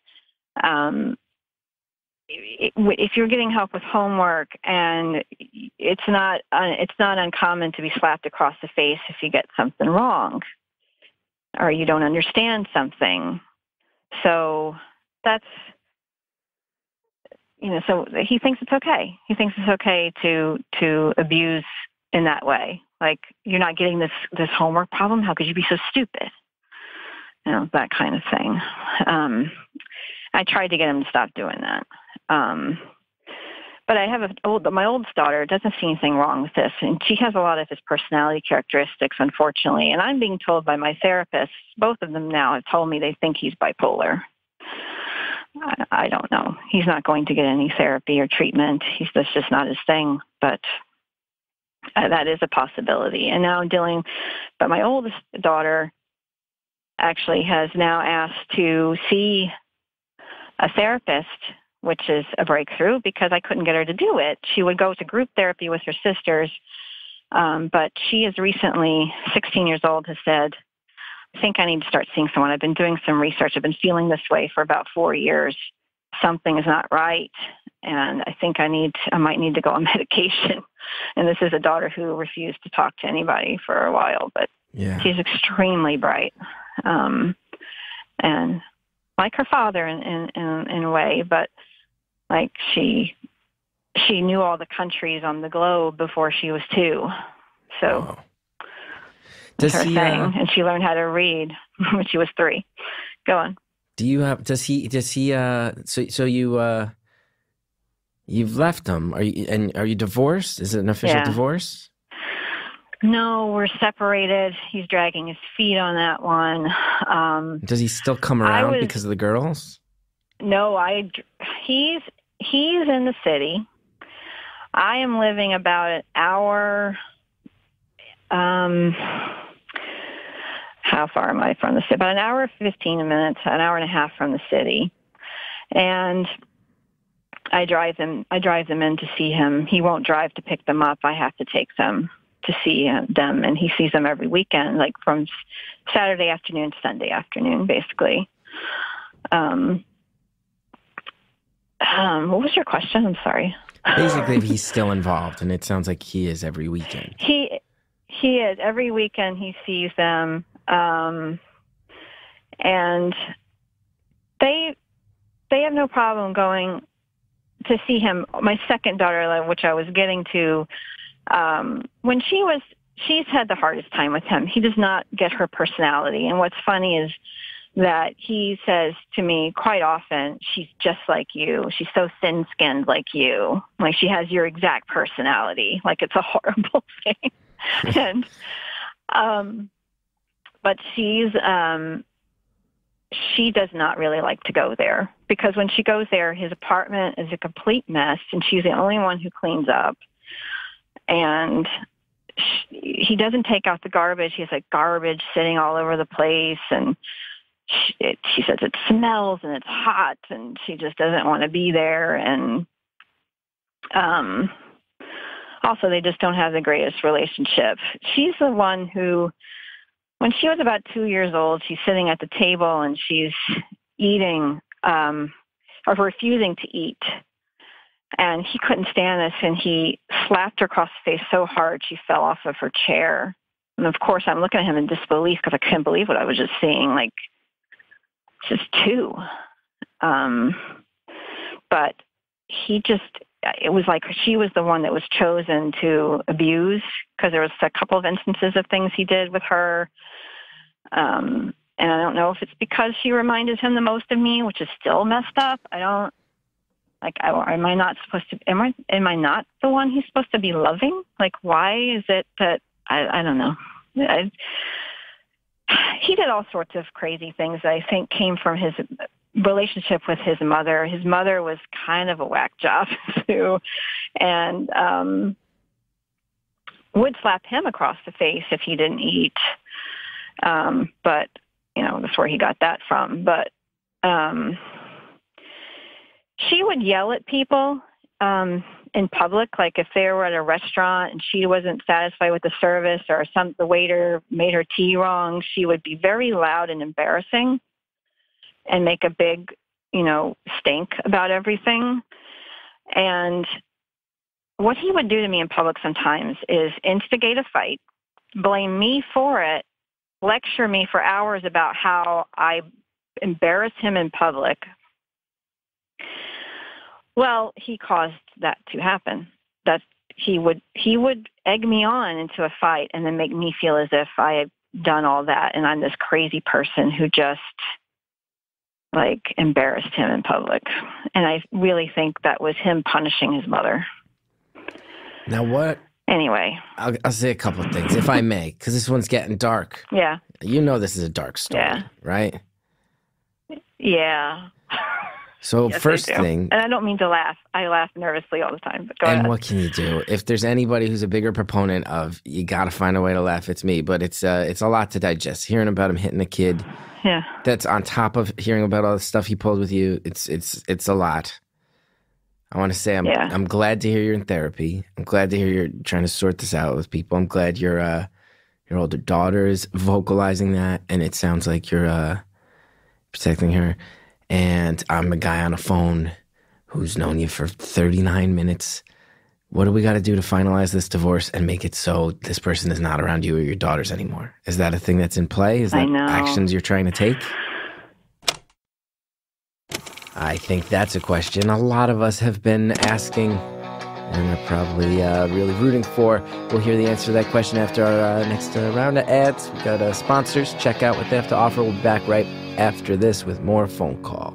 if you're getting help with homework, and it's not uncommon to be slapped across the face if you get something wrong or you don't understand something. So that's, so he thinks it's okay. He thinks it's okay to abuse in that way. Like, you're not getting this homework problem. How could you be so stupid? That kind of thing. I tried to get him to stop doing that. But I have my oldest daughter doesn't see anything wrong with this, and she has a lot of his personality characteristics, unfortunately. And I'm being told by my therapists, both of them now have told me they think he's bipolar. I don't know. He's not going to get any therapy or treatment. That's just not his thing, but that is a possibility. And now but my oldest daughter actually has now asked to see a therapist, which is a breakthrough because I couldn't get her to do it. She would go to group therapy with her sisters, but she is recently, 16 years old, has said, I think I need to start seeing someone. I've been doing some research. I've been feeling this way for about 4 years. Something is not right, and I think I might need to go on medication. And this is a daughter who refused to talk to anybody for a while, but she's extremely bright. And like her father in a way, but like she knew all the countries on the globe before she was 2. So that's her thing. And she learned how to read when she was 3. Go on. Does he, so you've left him. Are you divorced? Is it an official divorce? No, we're separated. He's dragging his feet on that one. Does he still come around because of the girls? No, he's in the city. I am living about an hour. How far am I from the city? About an hour, 15 minutes, an hour and a half from the city. And I drive them in to see him. He won't drive to pick them up. I have to take them to see them, and he sees them every weekend, like from Saturday afternoon to Sunday afternoon, basically. What was your question? I'm sorry. Basically, if he's still involved, and it sounds like he is every weekend. He is. Every weekend he sees them, and they have no problem going to see him. My second daughter, which I was getting to, when she's had the hardest time with him. He does not get her personality. And what's funny is that he says to me quite often, she's just like you. She's so thin-skinned like you. Like, she has your exact personality. Like, it's a horrible thing. And, but she does not really like to go there, because when she goes there, his apartment is a complete mess, and she's the only one who cleans up. And he doesn't take out the garbage. He has like garbage sitting all over the place, and she says it smells and it's hot, and she just doesn't want to be there. And also, they just don't have the greatest relationship. She's the one who, when she was about 2 years old, she's sitting at the table and she's eating or refusing to eat. And he couldn't stand this, and he slapped her across the face so hard she fell off of her chair. And of course, I'm looking at him in disbelief because I couldn't believe what I was just seeing. Like, just 2. But it was like she was the one that was chosen to abuse, because there was a couple of instances of things he did with her. And I don't know if it's because she reminded him the most of me, which is still messed up. Am I not the one he's supposed to be loving? Like, why is it that, I don't know. He did all sorts of crazy things that I think came from his relationship with his mother. His mother was kind of a whack job too, and would slap him across the face if he didn't eat. But that's where he got that from. But she would yell at people in public, like if they were at a restaurant and she wasn't satisfied with the service or the waiter made her tea wrong, she would be very loud and embarrassing and make a big, stink about everything. And what he would do to me in public sometimes is instigate a fight, blame me for it, lecture me for hours about how I embarrassed him in public. Well, he caused that to happen. That he would egg me on into a fight and then make me feel as if I had done all that and I'm this crazy person who just embarrassed him in public. And I really think that was him punishing his mother. Now what? Anyway. I'll say a couple of things, if I may, because this one's getting dark. Yeah. This is a dark story, right? Yeah. So yes, first thing, and I don't mean to laugh. I laugh nervously all the time. But go ahead. What can you do? If there's anybody who's a bigger proponent of you got to find a way to laugh, it's me. But it's a lot to digest. Hearing about him hitting a kid, that's on top of hearing about all the stuff he pulled with you. It's a lot. I want to say I'm glad to hear you're in therapy. I'm glad to hear you're trying to sort this out with people. I'm glad your older daughter is vocalizing that, and it sounds like you're protecting her. And I'm a guy on a phone who's known you for 39 minutes. What do we got to do to finalize this divorce and make it so this person is not around you or your daughters anymore? Is that a thing that's in play? Is that actions you're trying to take? I think that's a question a lot of us have been asking and are probably really rooting for. We'll hear the answer to that question after our next round of ads. We've got sponsors. Check out what they have to offer. We'll be back right after this with more phone call.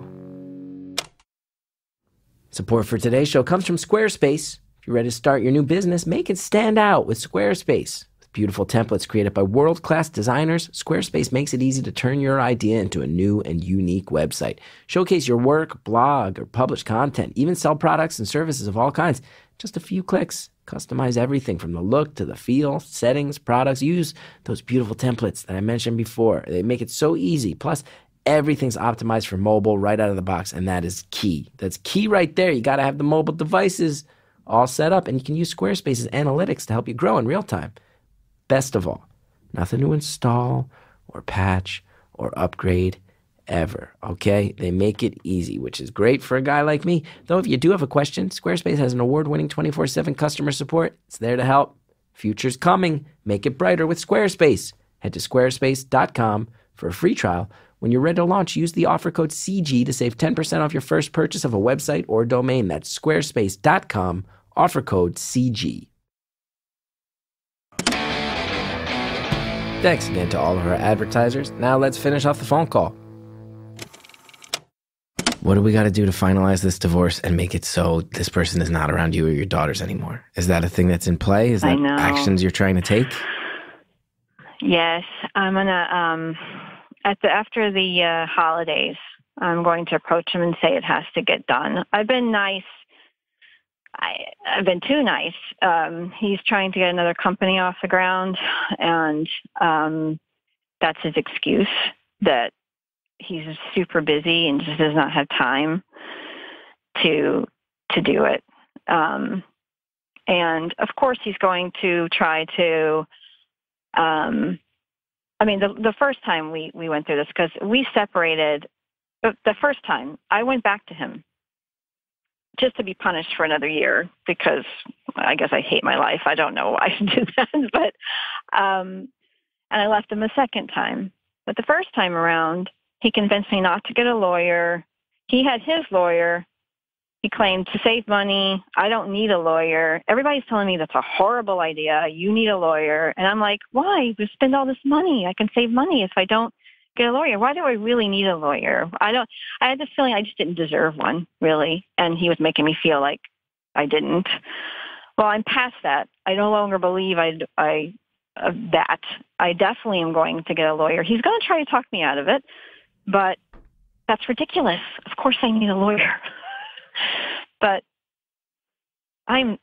Support for today's show comes from Squarespace. If you're ready to start your new business, make it stand out with Squarespace. With beautiful templates created by world-class designers, Squarespace makes it easy to turn your idea into a new and unique website. Showcase your work, blog, or publish content, even sell products and services of all kinds. Just a few clicks. Customize everything from the look to the feel, settings, products. Use those beautiful templates that I mentioned before. They make it so easy. Plus, everything's optimized for mobile right out of the box, and that is key. That's key right there. You got to have the mobile devices all set up, and you can use Squarespace's analytics to help you grow in real time. Best of all, nothing to install or patch or upgrade ever, okay? They make it easy, which is great for a guy like me. Though if you do have a question, Squarespace has an award-winning 24/7 customer support. It's there to help. Future's coming. Make it brighter with Squarespace. Head to squarespace.com for a free trial. When you're ready to launch, use the offer code CG to save 10% off your first purchase of a website or domain. That's squarespace.com, offer code CG. Thanks again to all of our advertisers. Now let's finish off the phone call. What do we got to do to finalize this divorce and make it so this person is not around you or your daughters anymore? Is that a thing that's in play? Is that actions you're trying to take? Yes, I'm gonna after the holidays, I'm going to approach him and say it has to get done. I've been nice. I've been too nice. He's trying to get another company off the ground, and that's his excuse, that he's super busy and just does not have time to do it. And of course, he's going to try to. The first time we went through this, because we separated. The first time I went back to him just to be punished for another year, because I guess I hate my life. I don't know why I did that, but and I left him a second time. But the first time around, he convinced me not to get a lawyer. He had his lawyer. He claimed to save money. I don't need a lawyer. Everybody's telling me that's a horrible idea. You need a lawyer. And I'm like, why? We spend all this money. I can save money if I don't get a lawyer. Why do I really need a lawyer? I had this feeling I just didn't deserve one, really. And he was making me feel like I didn't. Well, I'm past that. I no longer believe that. I definitely am going to get a lawyer. He's going to try to talk me out of it, but that's ridiculous. Of course I need a lawyer. But I'm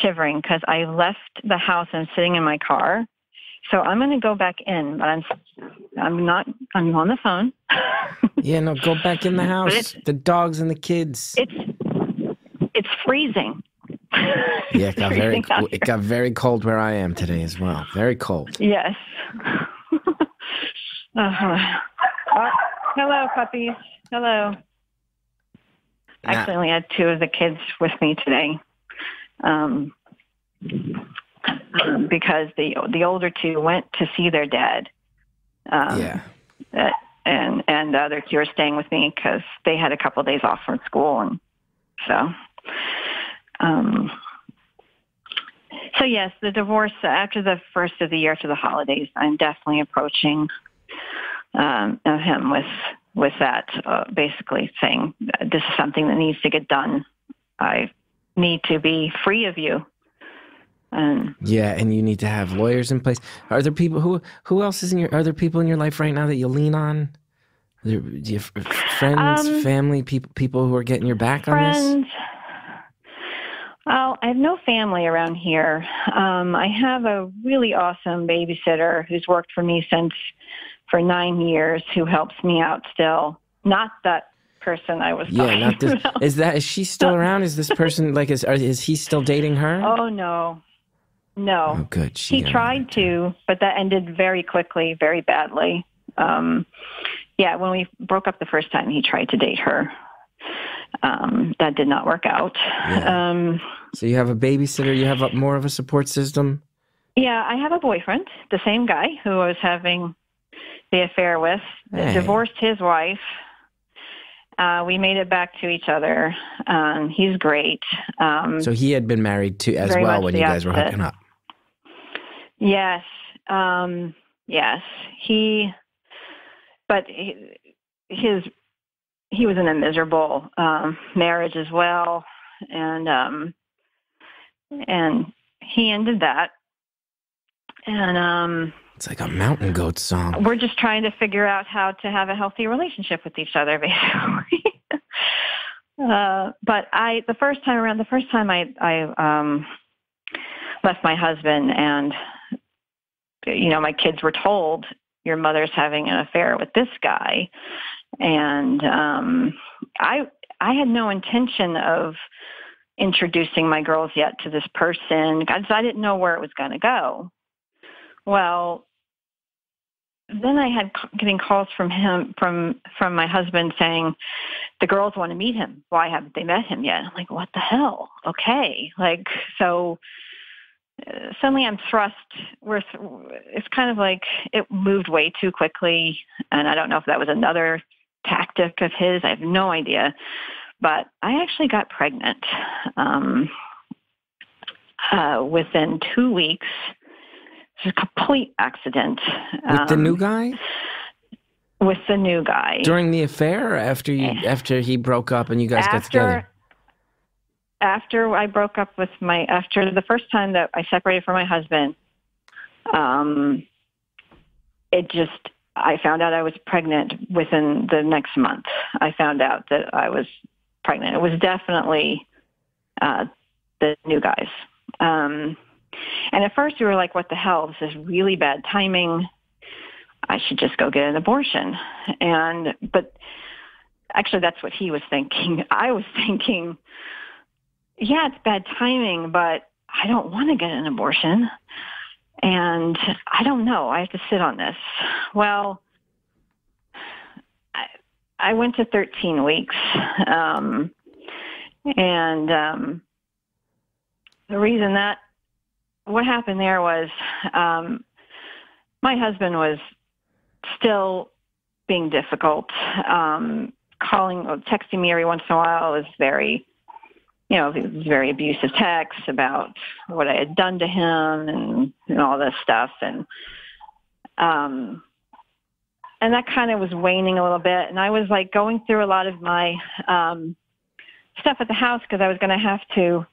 shivering because I left the house and I'm sitting in my car. So I'm going to go back in, but I'm on the phone. Yeah, no, go back in the house. The dogs and the kids. It's freezing. Yeah, it got very cold where I am today as well. Very cold. Yes. Hello, puppies. Hello. Actually, I only had two of the kids with me today, because the older two went to see their dad. And the other two are staying with me because they had a couple of days off from school, and so. So yes, the divorce after the first of the year, after the holidays, I'm definitely approaching him with that, basically saying this is something that needs to get done. I need to be free of you. And you need to have lawyers in place. Are there people who else is are there people in your life right now that you lean on? Do you have friends, family, people who are getting your back on this? Well, I have no family around here. I have a really awesome babysitter who's worked for me for 9 years, who helps me out still. Not that person I was talking about. Is she still around? Is this person is he still dating her? Oh no. Oh good. He tried to, but that ended very quickly, very badly. When we broke up the first time, he tried to date her. That did not work out. Yeah. So you have a babysitter, you have more of a support system? Yeah, I have a boyfriend, the same guy who I was having the affair with, divorced his wife. We made it back to each other. He's great. So he had been married too as well when you guys were hooking up? Yes. Yes. He was in a miserable marriage as well, and he ended that. And it's like a mountain goat song. We're just trying to figure out how to have a healthy relationship with each other, basically. But the first time I left my husband, and my kids were told, your mother's having an affair with this guy. And I had no intention of introducing my girls yet to this person because I didn't know where it was going to go. Well, then I had getting calls from my husband saying the girls want to meet him. Why haven't they met him yet? I'm like, what the hell? Okay, so. Suddenly I'm thrust it's kind of like it moved way too quickly, and I don't know if that was another tactic of his. I have no idea. But I actually got pregnant within 2 weeks. It's a complete accident. With the new guy? With the new guy. During the affair, or after he broke up and you guys got together? After I broke up after the first time that I separated from my husband, I found out I was pregnant within the next month. I found out that I was pregnant. It was definitely the new guys. And at first we were like, what the hell? This is really bad timing. I should just go get an abortion. But actually that's what he was thinking. I was thinking, yeah, it's bad timing, but I don't want to get an abortion. And I don't know. I have to sit on this. Well, I went to 13 weeks. The reason what happened there was my husband was still being difficult. Texting me every once in a while was very abusive texts about what I had done to him and all this stuff. And that kind of was waning a little bit. And I was going through a lot of my stuff at the house because I was going to have to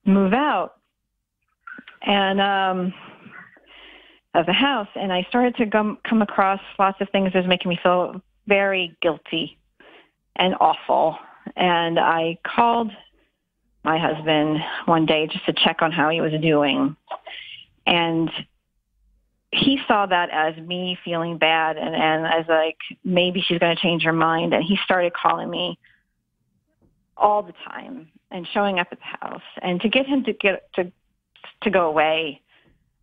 move out of the house. And I started to come across lots of things that was making me feel very guilty and awful. And I called my husband one day just to check on how he was doing. And he saw that as me feeling bad and as like, maybe she's going to change her mind. And he started calling me all the time and showing up at the house. And to get him to go away,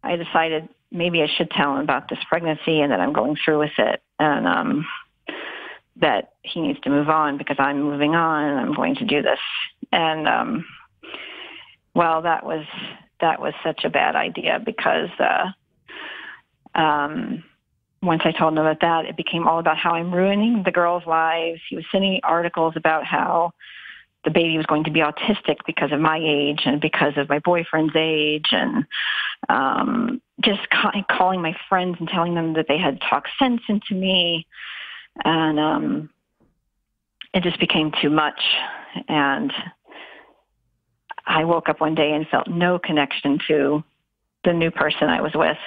I decided maybe I should tell him about this pregnancy and that I'm going through with it. And, that he needs to move on because I'm moving on and I'm going to do this. And, well, that was such a bad idea because, once I told him about that, it became all about how I'm ruining the girls' lives. He was sending me articles about how the baby was going to be autistic because of my age and because of my boyfriend's age, and just calling my friends and telling them that they had talked sense into me. And it just became too much. And I woke up one day and felt no connection to the new person I was with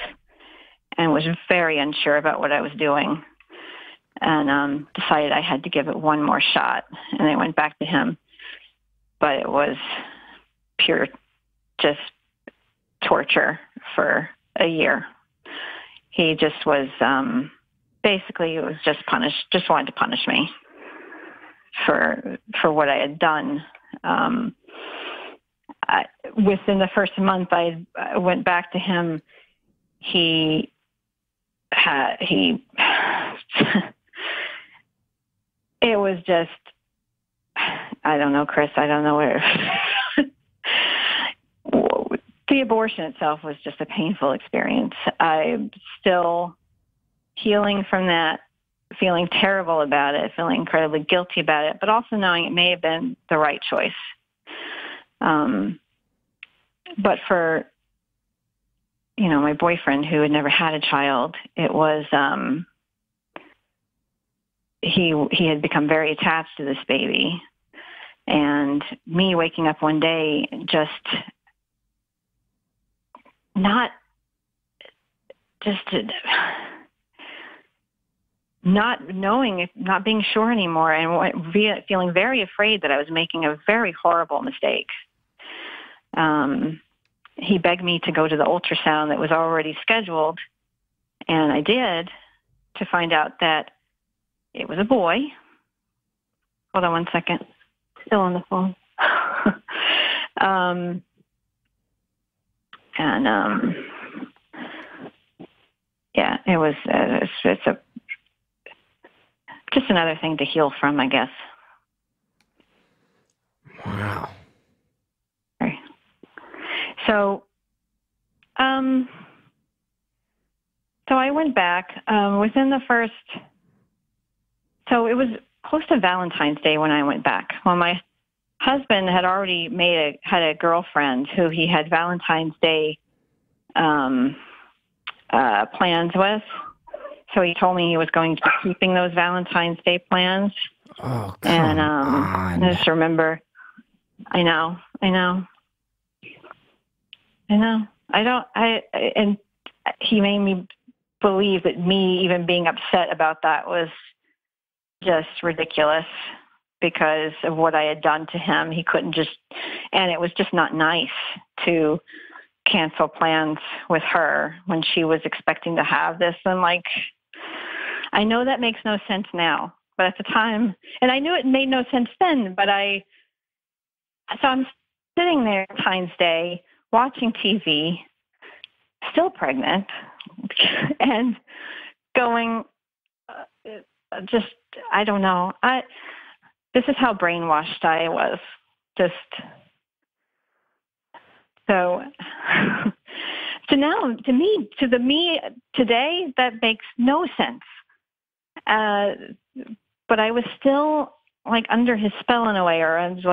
and was very unsure about what I was doing, and decided I had to give it one more shot. And I went back to him, but it was pure just torture for a year. He just was, basically it was just wanted to punish me for what I had done. Within the first month I went back to him, he it was just, I don't know, Chris, I don't know where. The abortion itself was just a painful experience. I'm still healing from that, feeling terrible about it, feeling incredibly guilty about it, but also knowing it may have been the right choice. But for, my boyfriend who had never had a child, it was, he had become very attached to this baby. And me waking up one day just not knowing, not being sure anymore, and feeling very afraid that I was making a very horrible mistake. He begged me to go to the ultrasound that was already scheduled, and I did, to find out that it was a boy. Hold on one second. Still on the phone. Yeah, it was, it's just another thing to heal from, I guess. Wow. Okay. So I went back, within the first, so it was close to Valentine's Day when I went back. Well, my husband had already had a girlfriend who he had Valentine's Day plans with. So he told me he was going to be keeping those Valentine's Day plans. Oh, come on. I just remember, I know. And he made me believe that me even being upset about that was just ridiculous because of what I had done to him. He couldn't and it was just not nice to cancel plans with her when she was expecting to have this. And I know that makes no sense now, but at the time, and I knew it made no sense then, so I'm sitting there Valentine's Day watching TV, still pregnant, and going, I don't know. This is how brainwashed I was. So now, to me today, that makes no sense. But I was still under his spell in a way, or I was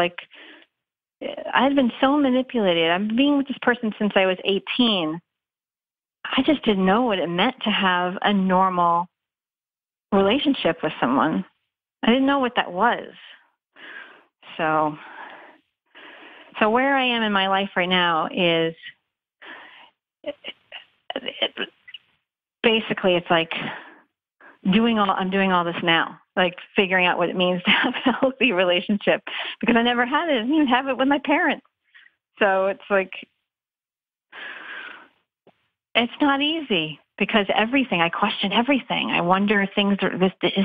I had been so manipulated. I've been being with this person since I was 18. I just didn't know what it meant to have a normal relationship with someone. I didn't know what that was. So where I am in my life right now is basically it's I'm doing all this now, figuring out what it means to have a healthy relationship, because I never had it. I didn't even have it with my parents. So it's it's not easy. because I question everything. I wonder is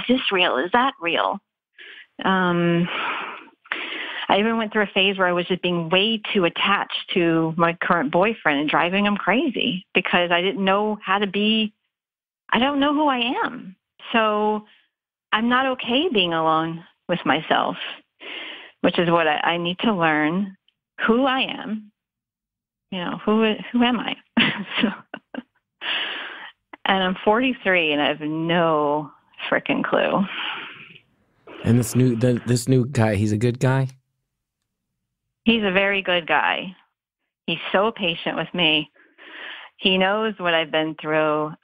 this real? Is that real? I even went through a phase where I was just being way too attached to my current boyfriend and driving him crazy because I didn't know how to be. I don't know who I am. So I'm not okay being alone with myself, which is what I need to learn who I am. Who am I? And I'm 43 and I have no freaking clue. And this new guy, he's a good guy? He's a very good guy. He's so patient with me. He knows what I've been through.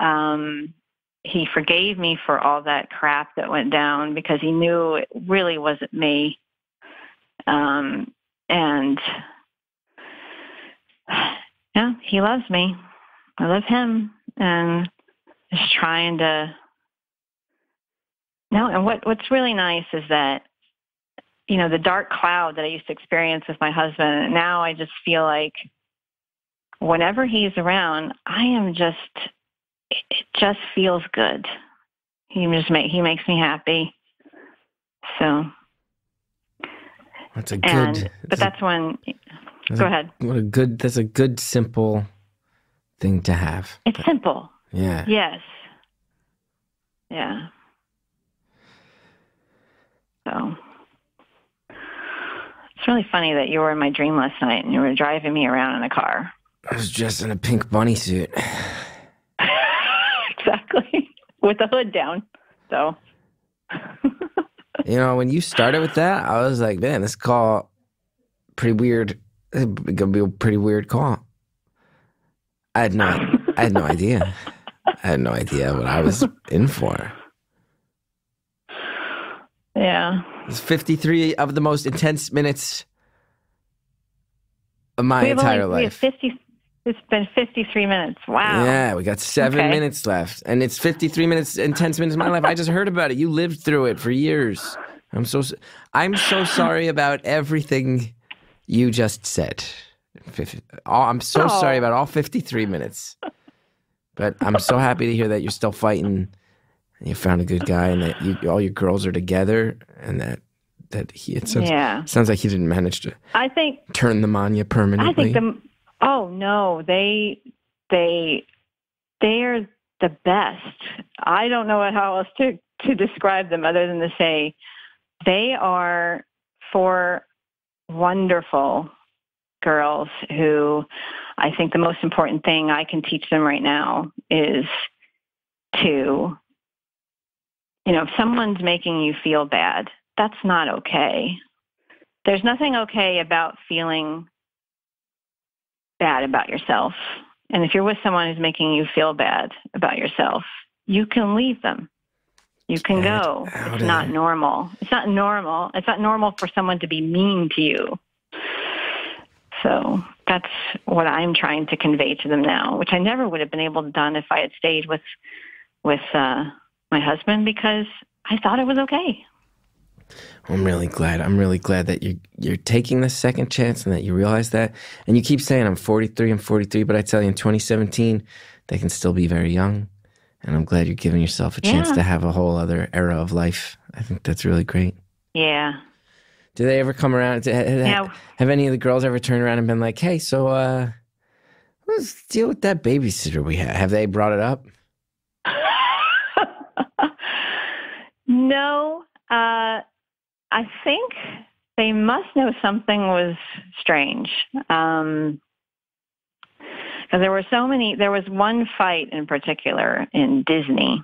He forgave me for all that crap that went down because he knew it really wasn't me. And yeah, he loves me. I love him. And just trying to... No, and what's really nice is that, the dark cloud that I used to experience with my husband, now I just feel like whenever he's around, it just feels good. He makes me happy. So. That's a good. Go ahead. That's a good, simple thing to have. It's simple. Yeah. Yes. Yeah. So. It's really funny that you were in my dream last night and you were driving me around in a car. I was dressed in a pink bunny suit. Exactly. With the hood down. So. When you started with that, I was like, man, this call, pretty weird. It's going to be a pretty weird call. I had no idea. I had no idea what I was in for. Yeah. It's 53 of the most intense minutes of my entire life. It's been 53 minutes. Wow. Yeah, we got 7 minutes left. And it's 53 minutes, intense minutes of my life. I just heard about it. You lived through it for years. I'm so sorry about everything you just said. I'm so sorry about all 53 minutes. But I'm so happy to hear that you're still fighting and you found a good guy and that all your girls are together and that sounds like he didn't manage to turn them on you permanently. Oh no, they are the best. I don't know how else to describe them other than to say they are 4 wonderful girls who I think the most important thing I can teach them right now is to, if someone's making you feel bad, that's not okay. There's nothing okay about feeling bad about yourself. And if you're with someone who's making you feel bad about yourself, you can leave them. You can go. It's not normal. It's not normal. It's not normal for someone to be mean to you. So that's what I'm trying to convey to them now, which I never would have been able to done if I had stayed with my husband because I thought it was okay. I'm really glad. I'm really glad that you're taking the second chance and that you realize that. And you keep saying I'm 43, but I tell you in 2017, they can still be very young. And I'm glad you're giving yourself a chance to have a whole other era of life. I think that's really great. Yeah. Do they ever come around? Have any of the girls ever turned around and been like, hey, so let's deal with that babysitter we have? Have they brought it up? No. I think they must know something was strange. Because there was one fight in particular in Disney.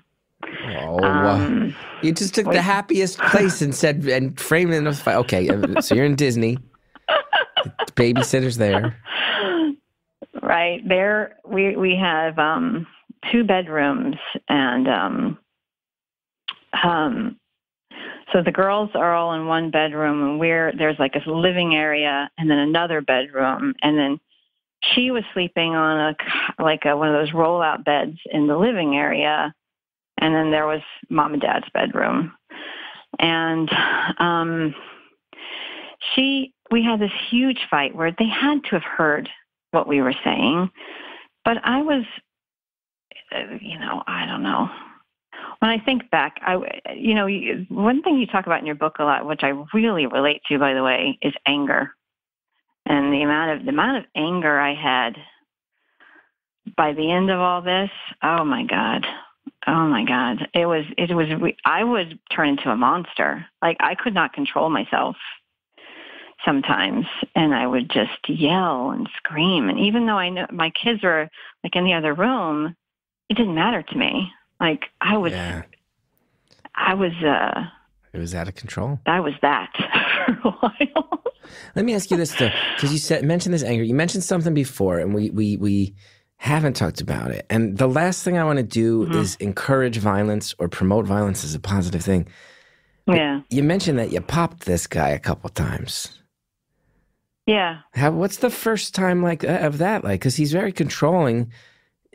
You just took the happiest place and framed it in a fight. Okay, so you're in Disney. The babysitter's there. Right. There we have 2 bedrooms and so the girls are all in one bedroom and there's like a living area and then another bedroom. And then she was sleeping on one of those rollout beds in the living area. And then there was mom and dad's bedroom. And we had this huge fight where they had to have heard what we were saying. But I don't know. When I think back, one thing you talk about in your book a lot, which I really relate to, by the way, is anger. And the amount of anger I had by the end of all this, oh my God, I would turn into a monster. Like, I could not control myself sometimes, and I would just yell and scream. And even though I know my kids were like in the other room, it didn't matter to me. Like, it was out of control. I was that for a while. Let me ask you this, though, because you mentioned this anger. You mentioned something before, and we haven't talked about it. And the last thing I want to do is encourage violence or promote violence as a positive thing. Yeah. But you mentioned that you popped this guy a couple times. Yeah. What's the first time of that? Because he's very controlling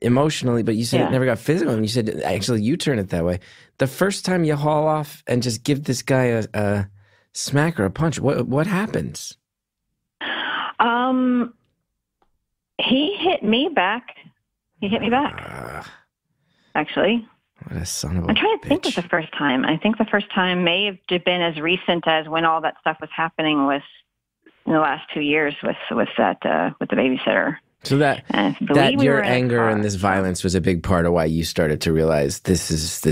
emotionally, but you said it never got physical, and you said actually you turn it that way. The first time you haul off and just give this guy a smack or a punch, what happens? He hit me back. Actually. What a son of a I'm trying to bitch. think of the first time. I think the first time may have been as recent as when all that stuff was happening in the last 2 years with the babysitter. So that your anger and this violence was a big part of why you started to realize this is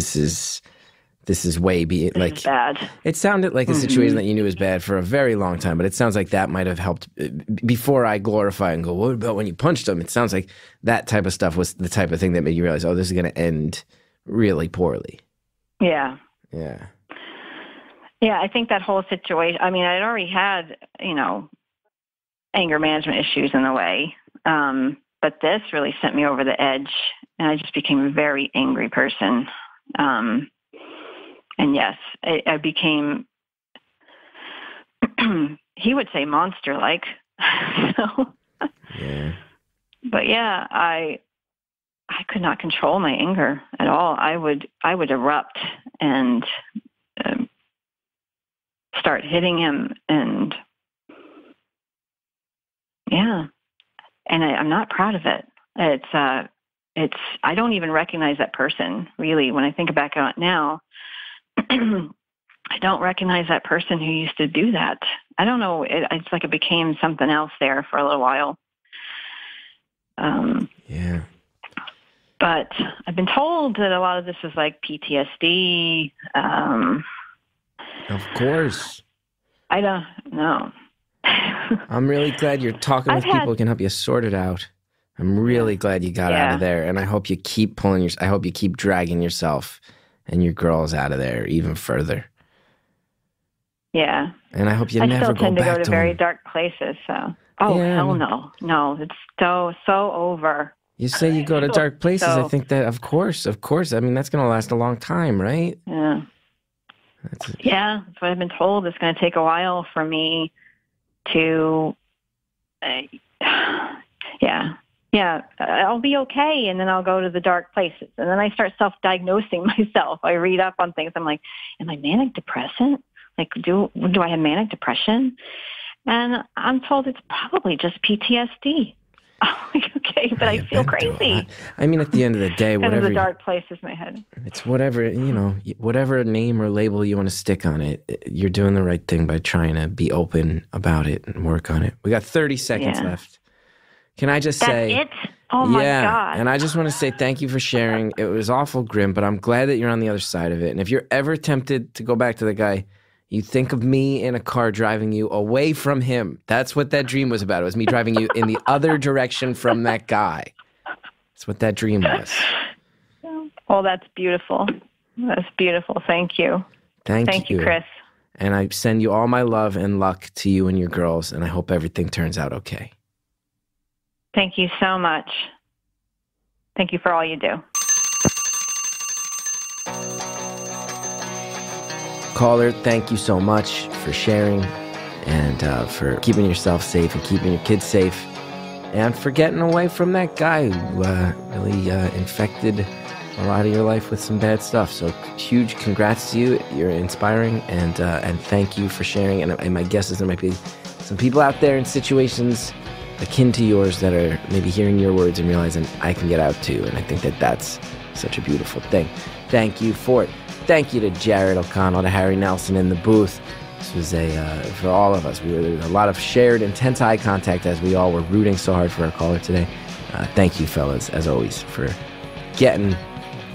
way bad. It sounded like a situation that you knew was bad for a very long time, but it sounds like that might have helped. Before I glorify and go, what about when you punched him? It sounds like that type of stuff was the type of thing that made you realize, oh, this is going to end really poorly. Yeah. Yeah. Yeah, I think that whole situation, I mean, I'd already had, anger management issues in a way. But this really sent me over the edge, and I just became a very angry person. And yes, I became, he would say monster-like. Yeah. But yeah, I could not control my anger at all. I would erupt and start hitting him, and yeah. And I'm not proud of it. I don't even recognize that person, really. When I think back on it now, I don't recognize that person who used to do that. I don't know. It's like it became something else there for a little while. Yeah. But I've been told that a lot of this is like PTSD. Of course. I don't know. I'm really glad you're talking with people who can help you sort it out. I'm really glad you got out of there, and I hope you keep I hope you keep dragging yourself and your girls out of there even further. Yeah. And I hope you never go back to I still tend to go to very dark places, so. Oh, yeah, hell no. No, it's so over. You say you go to dark places. I think that, of course. I mean, that's going to last a long time, right? Yeah. Yeah, that's what I've been told. It's going to take a while for me to, I'll be okay, and then I'll go to the dark places. And then I start self-diagnosing myself. I read up on things. I'm like, am I manic depressant? Like, do I have manic depression? And I'm told it's probably just PTSD. I'm like, okay, but I feel crazy. I mean, at the end of the day, whatever. The dark places in my head. It's whatever, whatever name or label you want to stick on it, you're doing the right thing by trying to be open about it and work on it. We got 30 seconds left. Can I just say... That's it? Oh, my God. And I just want to say thank you for sharing. It was awful grim, but I'm glad that you're on the other side of it. And if you're ever tempted to go back to the guy, you think of me in a car driving you away from him. That's what that dream was about. It was me driving you in the other direction from that guy. That's what that dream was. Oh, that's beautiful. That's beautiful. Thank you. Thank you, Chris. And I send you all my love and luck to you and your girls, and I hope everything turns out okay. Thank you so much. Thank you for all you do. Caller, thank you so much for sharing and for keeping yourself safe and keeping your kids safe and for getting away from that guy who really infected a lot of your life with some bad stuff. So huge congrats to you. You're inspiring, and thank you for sharing. And my guess is there might be some people out there in situations akin to yours that are maybe hearing your words and realizing I can get out too. And I think that that's Such a beautiful thing. Thank you for it. Thank you to Jared O'Connell, to Harry Nelson in the booth. This was for all of us. There was a lot of shared, intense eye contact as we all were rooting so hard for our caller today. Thank you, fellas, as always, for getting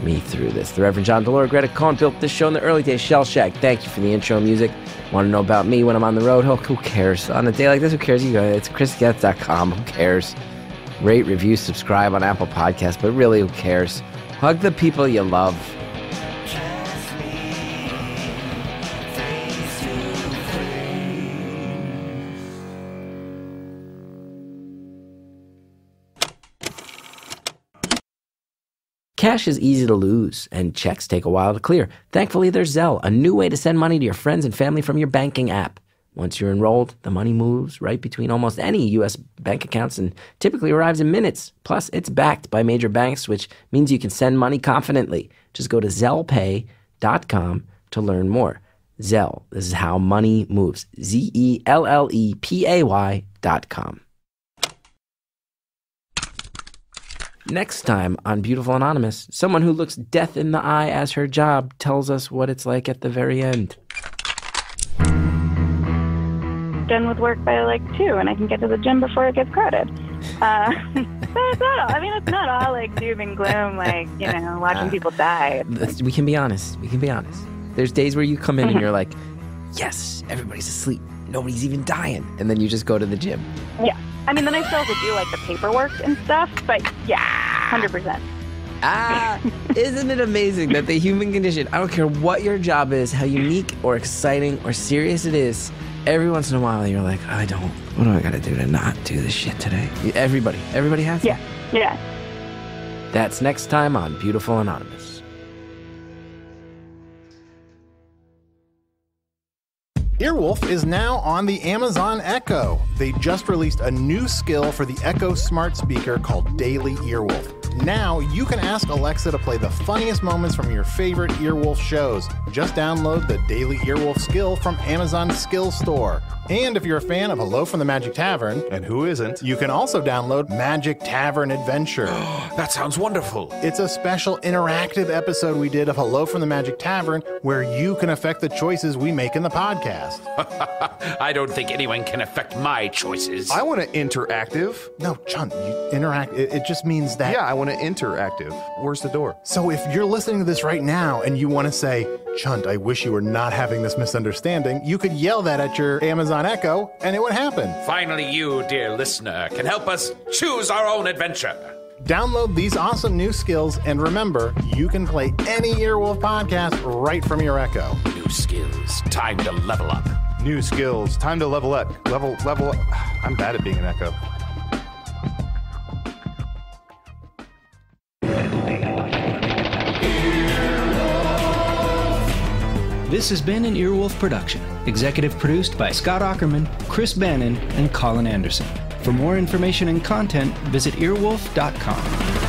me through this. The Reverend John Delora Greta Cohn built this show in the early days. Shellshag, thank you for the intro music. Want to know about me when I'm on the road? Oh, who cares? On a day like this, who cares? You go, it's chrisgethard.com. Who cares? Rate, review, subscribe on Apple Podcasts, but really, who cares? Hug the people you love. Cash is easy to lose, and checks take a while to clear. Thankfully, there's Zelle, a new way to send money to your friends and family from your banking app. Once you're enrolled, the money moves right between almost any U.S. bank accounts and typically arrives in minutes. Plus, it's backed by major banks, which means you can send money confidently. Just go to ZellePay.com to learn more. Zelle, this is how money moves. ZellePay.com. Next time on Beautiful Anonymous, someone who looks death in the eye as her job tells us what it's like at the very end. Done with work by like 2, and I can get to the gym before it gets crowded. But it's not all, it's not all like doom and gloom, like, watching people die. We can be honest. There's days where you come in and you're like, yes, everybody's asleep. Nobody's even dying. And then you just go to the gym. Yeah. Then I still have to do like the paperwork and stuff, but yeah, 100%. Isn't it amazing that the human condition, I don't care what your job is, how unique or exciting or serious it is, every once in a while you're like, what do I gotta do to not do this shit today? Everybody has it. Yeah. That's next time on Beautiful Anonymous. Earwolf is now on the Amazon Echo. They just released a new skill for the Echo smart speaker called Daily Earwolf. Now you can ask Alexa to play the funniest moments from your favorite Earwolf shows. Just download the Daily Earwolf skill from Amazon's Skill Store. And if you're a fan of Hello from the Magic Tavern, and who isn't, you can also download Magic Tavern Adventure. That sounds wonderful. It's a special interactive episode we did of Hello from the Magic Tavern where you can affect the choices we make in the podcast. I don't think anyone can affect my choices. I want to interactive. No, Chunt, you interact. It just means that. Yeah, I want to interactive. Where's the door? So if you're listening to this right now and you want to say, Chunt, I wish you were not having this misunderstanding, you could yell that at your Amazon Echo and it would happen. Finally, you, dear listener, can help us choose our own adventure. Download these awesome new skills, and remember, you can play any Earwolf podcast right from your Echo. New skills, time to level up. New skills, time to level up. Level up. I'm bad at being an Echo. This has been an Earwolf production, executive produced by Scott Aukerman, Chris Bannon, and Colin Anderson. For more information and content, visit earwolf.com.